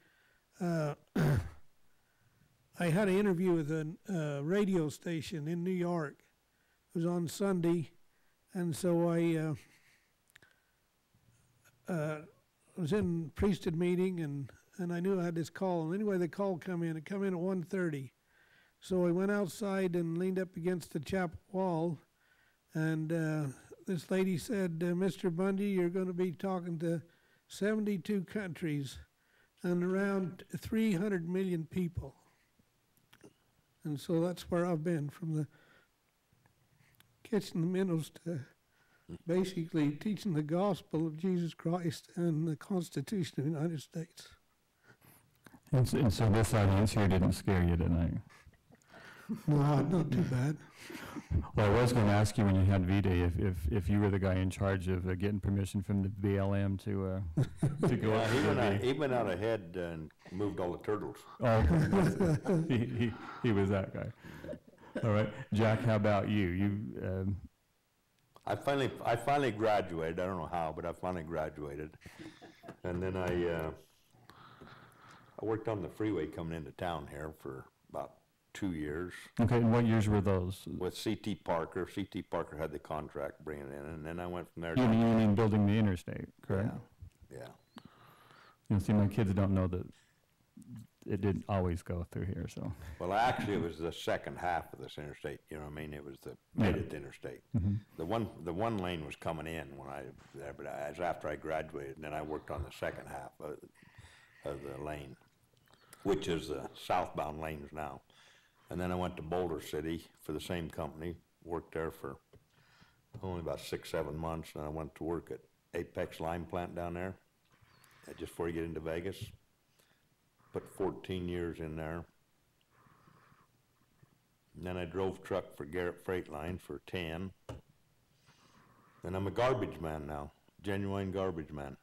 Speaker 5: I had an interview with a radio station in New York. It was on Sunday, and so I was in priesthood meeting, and I knew I had this call. And anyway, the call come in. It come in at 1:30. So I went outside and leaned up against the chapel wall, and this lady said, "Mr. Bundy, you're going to be talking to 72 countries and around 300 million people." And so that's where I've been, from the catching the minnows to basically teaching the gospel of Jesus Christ and the Constitution of the United States.
Speaker 2: And so this audience here didn't scare you tonight?
Speaker 5: No, not too bad.
Speaker 2: Well, I was going to ask you when you had V-Day if you were the guy in charge of getting permission from the BLM to go up.
Speaker 4: He went out ahead and moved all the turtles.
Speaker 2: Oh, he was that guy. All right, Jack, how about you?
Speaker 4: I finally graduated. I don't know how, but I finally graduated, and then I worked on the freeway coming into town here for about 2 years.
Speaker 2: Okay, and what years were those?
Speaker 4: With C.T. Parker. C.T. Parker had the contract bringing it in, and then I went from there.
Speaker 2: You mean building the interstate, correct?
Speaker 4: Yeah.
Speaker 2: See, my kids don't know that it didn't always go through here, so.
Speaker 4: Well, actually, it was the second half of this interstate, you know what I mean? It was the mid interstate.
Speaker 2: Mm-hmm.
Speaker 4: The one lane was coming in when I was there, but as after I graduated, and then I worked on the second half of the lane, which is the southbound lanes now. And then I went to Boulder City for the same company, worked there for only about 6-7 months, and I went to work at Apex Lime Plant down there, just before you get into Vegas. put 14 years in there. And then I drove truck for Garrett Freight Line for 10. And I'm a garbage man now, genuine garbage man.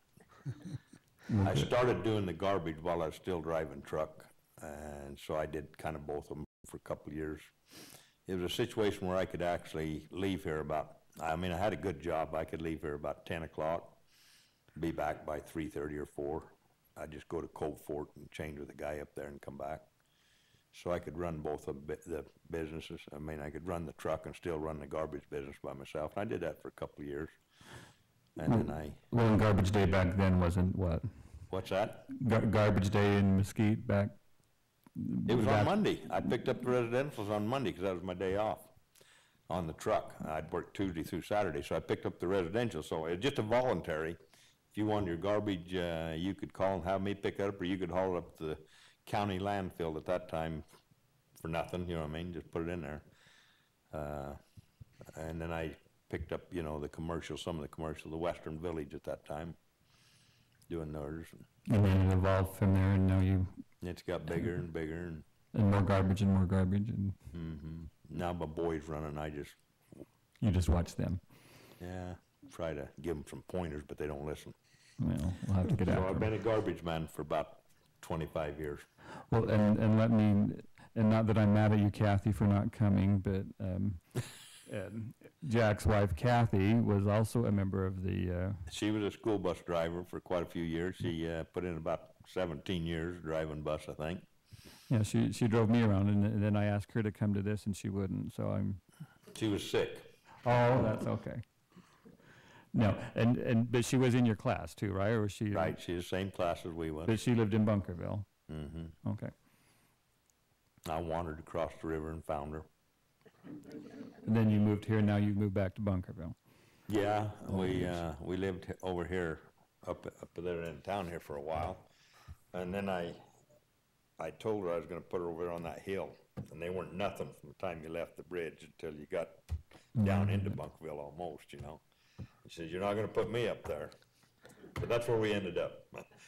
Speaker 4: I started doing the garbage while I was still driving truck, and so I did kind of both of them for a couple of years. It was a situation where I could actually leave here about, I mean, I had a good job. I could leave here about 10 o'clock, be back by 3:30 or 4. I'd just go to Cold Fort and change with the guy up there and come back. So I could run both of the businesses. I mean, I could run the truck and still run the garbage business by myself. And I did that for a couple of years. And then
Speaker 2: Well, and garbage day back then wasn't what?
Speaker 4: What's that?
Speaker 2: Garbage day in Mesquite back?
Speaker 4: It was on Monday. I picked up the residentials on Monday because that was my day off on the truck. I'd work Tuesday through Saturday, so I picked up the residential. So it was just a voluntary. If you wanted your garbage, you could call and have me pick it up, or you could haul it up to the county landfill at that time for nothing, you know what I mean? Just put it in there. And then I picked up, you know, the commercial, some of the commercial, the Western Village at that time, doing those.
Speaker 2: And then it evolved from there, and now
Speaker 4: It's got bigger and bigger.
Speaker 2: And more garbage and more garbage. And
Speaker 4: Now my boys running,
Speaker 2: you just watch them.
Speaker 4: Yeah, try to give them some pointers, but they don't listen.
Speaker 2: Well, we'll have to get
Speaker 4: So
Speaker 2: after
Speaker 4: I've
Speaker 2: them.
Speaker 4: been a garbage man for about 25 years.
Speaker 2: Well, and let me, and not that I'm mad at you, Kathy, for not coming, but Jack's wife, Kathy, was also a member of the.
Speaker 4: She was a school bus driver for quite a few years. She put in about 17 years driving bus, I think.
Speaker 2: Yeah, she drove me around, and then I asked her to come to this, and she wouldn't. So I'm.
Speaker 4: She was sick.
Speaker 2: Oh, that's okay. No, but she was in your class too, right? Or was she?
Speaker 4: Right, she's the same class as we went.
Speaker 2: But she lived in Bunkerville.
Speaker 4: Mm-hmm.
Speaker 2: Okay.
Speaker 4: I wandered across the river and found her.
Speaker 2: And then you moved here. Now you moved back to Bunkerville.
Speaker 4: Yeah, we lived over here, up there in town here for a while, and then I told her I was going to put her over there on that hill, and they weren't nothing from the time you left the bridge until you got down into Bunkerville almost, you know. She said, "You're not going to put me up there," but that's where we ended up.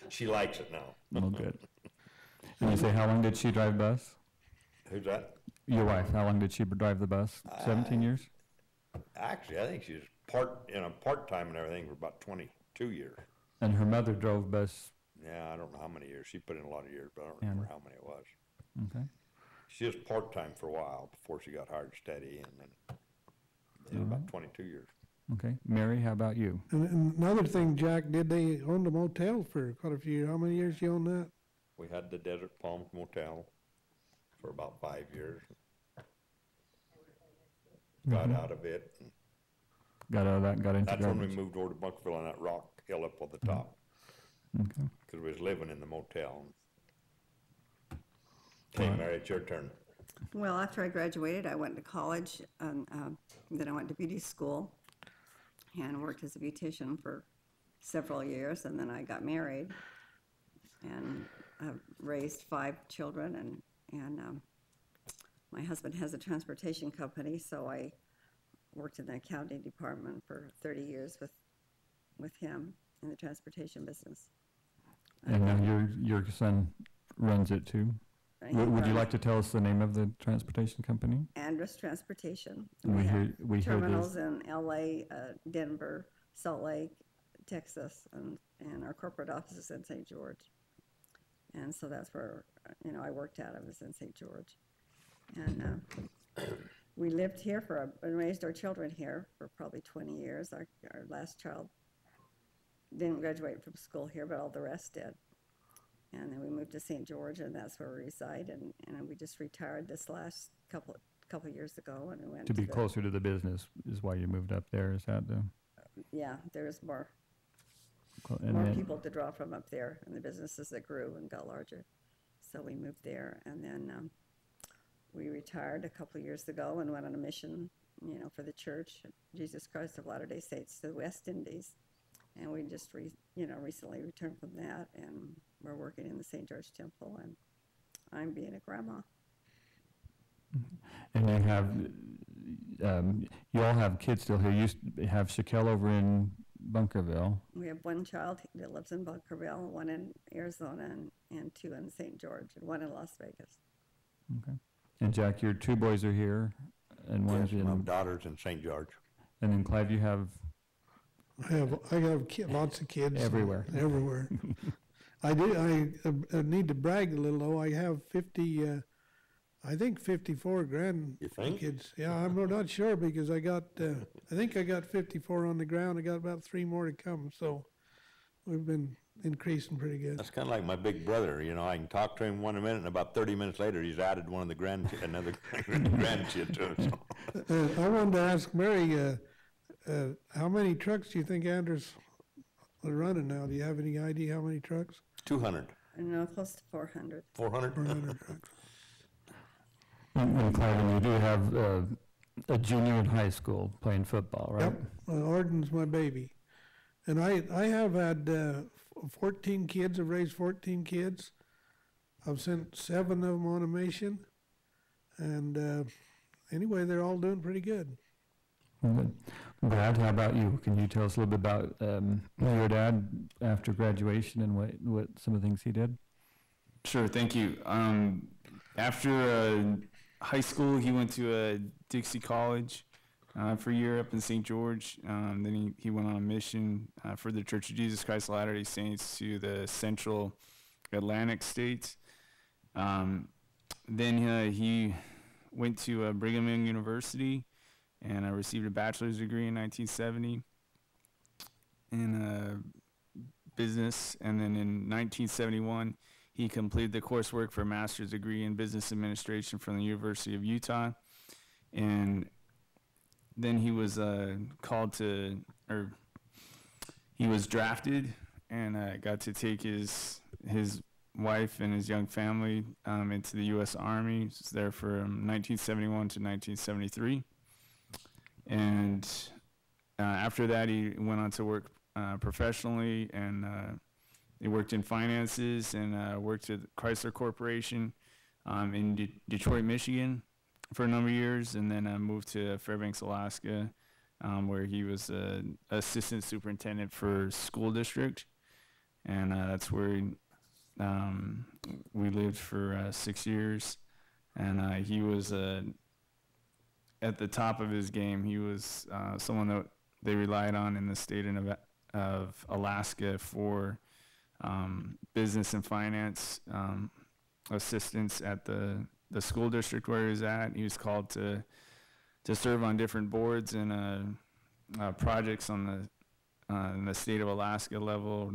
Speaker 4: She likes it now.
Speaker 2: Oh, good. And you say, how long did she drive bus?
Speaker 4: Who's that?
Speaker 2: Your wife. How long did she drive the bus? 17 years.
Speaker 4: Actually, I think she was part-time and everything for about 22 years.
Speaker 2: And her mother drove bus.
Speaker 4: Yeah, I don't know how many years. She put in a lot of years, but I don't remember how many it was.
Speaker 2: Okay.
Speaker 4: She was part-time for a while before she got hired steady, and then did about 22 years.
Speaker 2: Okay. Mary, how about you?
Speaker 5: And another thing Jack did, they owned a motel for quite a few years. How many years you owned that?
Speaker 4: We had the Desert Palms Motel for about 5 years. Got out of it.
Speaker 2: Got out of that and got into
Speaker 4: That's when we
Speaker 2: garbage.
Speaker 4: moved over to Bunkerville on that rock hill up on the top,
Speaker 2: Okay.
Speaker 4: because we was living in the motel. Okay, Mary, it's your turn.
Speaker 3: Well, after I graduated, I went to college, and then I went to beauty school and worked as a beautician for several years, and then I got married and raised 5 children, and my husband has a transportation company, so I worked in the accounting department for 30 years with him in the transportation business.
Speaker 2: And now your son runs it too. Would you like to tell us the name of the transportation company?
Speaker 3: Andrus Transportation.
Speaker 2: We hear
Speaker 3: terminals
Speaker 2: this.
Speaker 3: in LA, Denver, Salt Lake, Texas, and our corporate office is in St. George. And so that's where, I worked at. I was in St. George. And we lived here and raised our children here for probably 20 years. Our last child didn't graduate from school here, but all the rest did. And then we moved to St. George, and that's where we reside. And we just retired this last couple years ago, and we went
Speaker 2: To be closer to the business is why you moved up there. Is that the?
Speaker 3: Yeah, there's more
Speaker 2: And
Speaker 3: people to draw from up there, and the businesses that grew and got larger. So we moved there, and then we retired a couple years ago and went on a mission, for the Church, Jesus Christ of Latter-day Saints, to the West Indies. And we just, recently returned from that, and we're working in the St. George Temple, and I'm being a grandma.
Speaker 2: And you have, you all have kids still here. You have Shaquille over in Bunkerville.
Speaker 3: We have one child that lives in Bunkerville, one in Arizona, and two in St. George, and one in Las Vegas.
Speaker 2: Okay. And Jack, your two boys are here, and one's
Speaker 4: Yes, my
Speaker 2: in.
Speaker 4: daughter's in St. George.
Speaker 2: And then Clive, you have
Speaker 5: I have lots of kids.
Speaker 2: everywhere.
Speaker 5: Everywhere. I do. I need to brag a little though. I have 50. I think 54
Speaker 4: You think?
Speaker 5: grandkids. Yeah, I'm not sure because I got. I think I got 54 on the ground. I got about 3 more to come. So we've been increasing pretty good.
Speaker 4: That's kind of like my big brother. You know, I can talk to him 1 minute, and about 30 minutes later, he's added one of the another grandkid to it. So.
Speaker 5: I wanted to ask Mary, how many trucks do you think Andrus are running now? Do you have any idea how many trucks?
Speaker 4: 200.
Speaker 3: I know, close to 400.
Speaker 4: 400?
Speaker 5: 400 trucks.
Speaker 2: And Clive, and you do have a junior in high school playing football, right?
Speaker 5: Yep, Arden's my baby. And I have had 14 kids. I've raised 14 kids. I've sent 7 of them on a mission. And anyway, they're all doing pretty good.
Speaker 2: Good. Brad, how about you? Can you tell us a little bit about your dad after graduation and what some of the things he did?
Speaker 6: Sure, thank you. After high school, he went to Dixie College for a year up in St. George. Then he went on a mission for the Church of Jesus Christ of Latter-day Saints to the central Atlantic states. Then he went to Brigham Young University and received a bachelor's degree in 1970 in business. And then in 1971, he completed the coursework for a master's degree in business administration from the University of Utah. And then he was he was drafted and got to take his wife and his young family into the U.S. Army. He was there from 1971 to 1973. And after that, he went on to work professionally, and he worked in finances and worked at Chrysler Corporation in Detroit, Michigan for a number of years, and then moved to Fairbanks, Alaska, where he was assistant superintendent for school district. And that's where we lived for 6 years. And he was at the top of his game. He was someone that they relied on in the state of Alaska for business and finance assistance at the school district where he was at. He was called to serve on different boards and projects on in the state of Alaska level,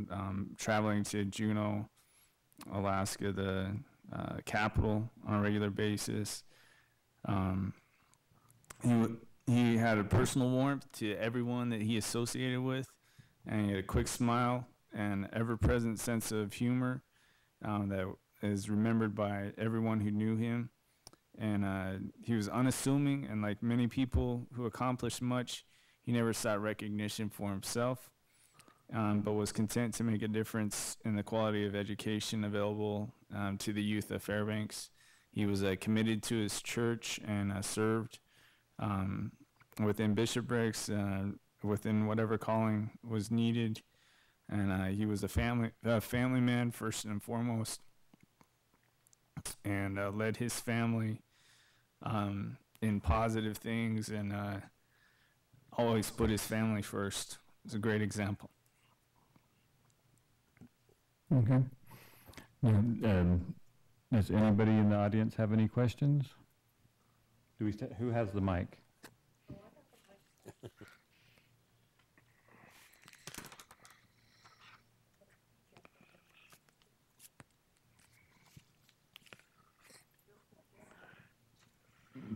Speaker 6: traveling to Juneau, Alaska, the capital, on a regular basis. He had a personal warmth to everyone that he associated with, and he had a quick smile and ever-present sense of humor that is remembered by everyone who knew him. And he was unassuming, and like many people who accomplished much, he never sought recognition for himself, but was content to make a difference in the quality of education available to the youth of Fairbanks. He was committed to his church and served within bishoprics, within whatever calling was needed. And he was a family man first and foremost, and led his family in positive things, and always put his family first. It's a great example.
Speaker 2: Okay. Yeah, does anybody in the audience have any questions? Who has the mic?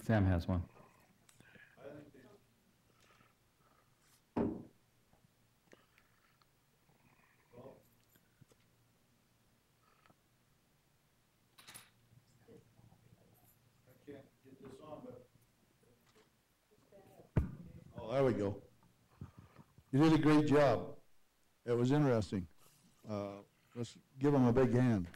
Speaker 2: Sam has one.
Speaker 8: Oh, there we go. You did a great job. It was interesting. Let's give them a big hand.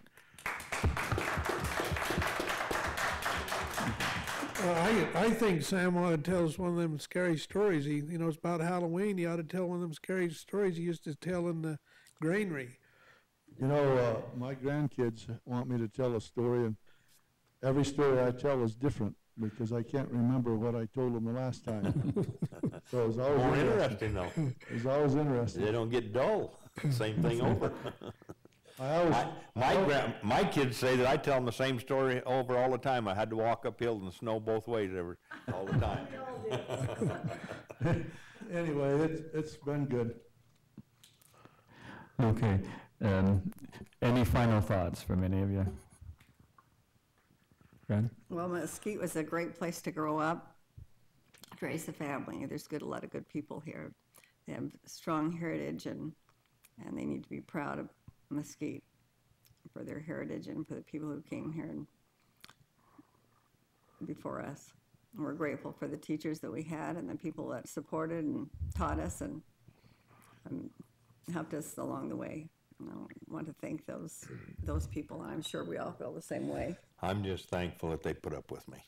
Speaker 5: I think Sam ought to tell us one of them scary stories. It's about Halloween. He ought to tell one of them scary stories he used to tell in the granary.
Speaker 8: My grandkids want me to tell a story, and every story I tell is different because I can't remember what I told them the last time. So it's always
Speaker 4: More interesting though.
Speaker 8: It's always interesting.
Speaker 4: They don't get dull. Same thing over. My kids say that I tell them the same story over all the time. I had to walk uphill in the snow both ways all the time.
Speaker 8: Anyway, it's been good.
Speaker 2: Okay. Any final thoughts from any of you? Brad?
Speaker 3: Well, Mesquite was a great place to grow up, to raise a family. There's a lot of good people here. They have strong heritage, and they need to be proud of Mesquite for their heritage and for the people who came here before us. And we're grateful for the teachers that we had and the people that supported and taught us and helped us along the way. I want to thank those people, and I'm sure we all feel the same way.
Speaker 4: I'm just thankful that they put up with me,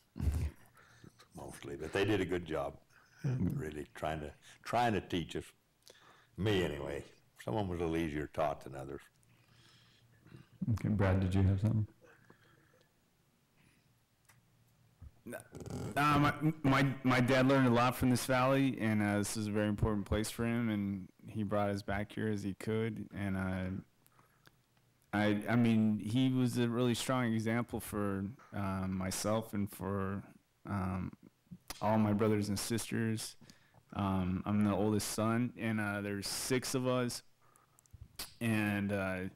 Speaker 4: mostly. But they did a good job, really trying to teach us. Me anyway. Someone was a little easier taught than others.
Speaker 2: Okay, Brad, did you have something?
Speaker 6: My dad learned a lot from this valley, and this is a very important place for him, and he brought us back here as he could. And I mean, he was a really strong example for myself and for all my brothers and sisters. I'm the oldest son, and there's 6 of us, and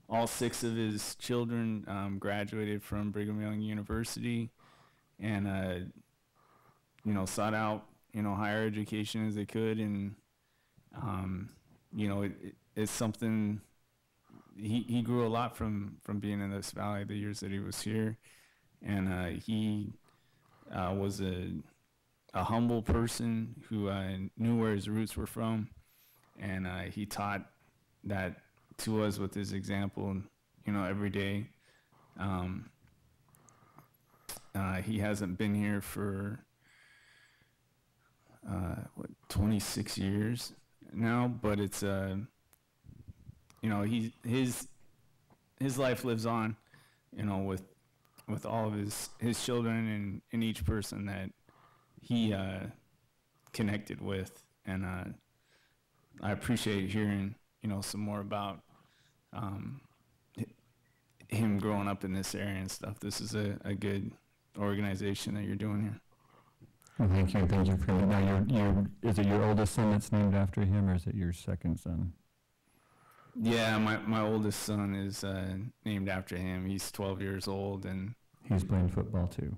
Speaker 6: all 6 of his children graduated from Brigham Young University, and sought out higher education as they could, and it's something. He grew a lot from being in this valley the years that he was here, and he was a humble person who knew where his roots were from, and he taught that to us with his example, every day. He hasn't been here for 26 years now, but it's his life lives on, with all of his children and each person that he connected with, and I appreciate hearing some more about him growing up in this area and stuff. This is a good organization that you're doing here.
Speaker 2: Well, thank you for that. Now, is it your oldest son that's named after him, or is it your second son?
Speaker 6: Yeah, my oldest son is named after him. He's 12 years old, and
Speaker 2: he's playing football too.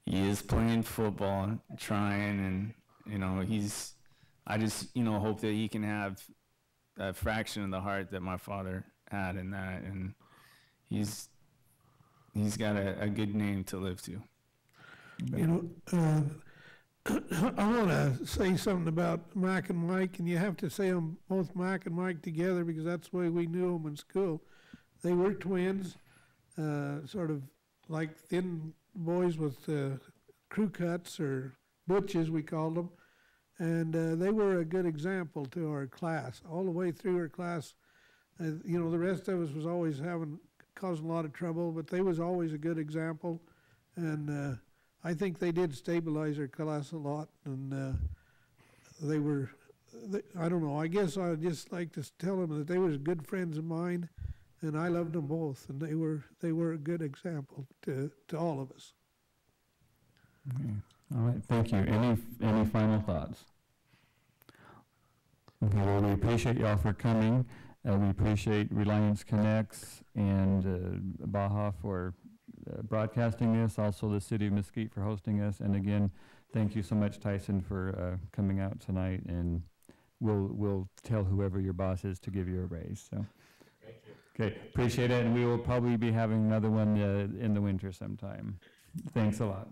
Speaker 6: He is playing football, trying, and I just hope that he can have a fraction of the heart that my father had in that, and he's got a good name to live to.
Speaker 5: I want to say something about Mac and Mike, and you have to say them both Mac and Mike together because that's the way we knew them in school. They were twins, sort of like thin boys with crew cuts, or butches we called them, and they were a good example to our class. All the way through our class, the rest of us was always causing a lot of trouble, but they was always a good example, and I think they did stabilize our class a lot, and I don't know, I guess I'd just like to tell them that they was good friends of mine, and I loved them both, and they were a good example to all of us.
Speaker 2: Okay. All right, thank you. Any final thoughts? Okay, well, we appreciate y'all for coming. We appreciate Reliance Connects and Baja for broadcasting this, also the City of Mesquite for hosting us, and again, thank you so much, Tyson, for coming out tonight, and we'll tell whoever your boss is to give you a raise. So, thank you. Okay, appreciate it, and we will probably be having another one in the winter sometime. Thanks a lot.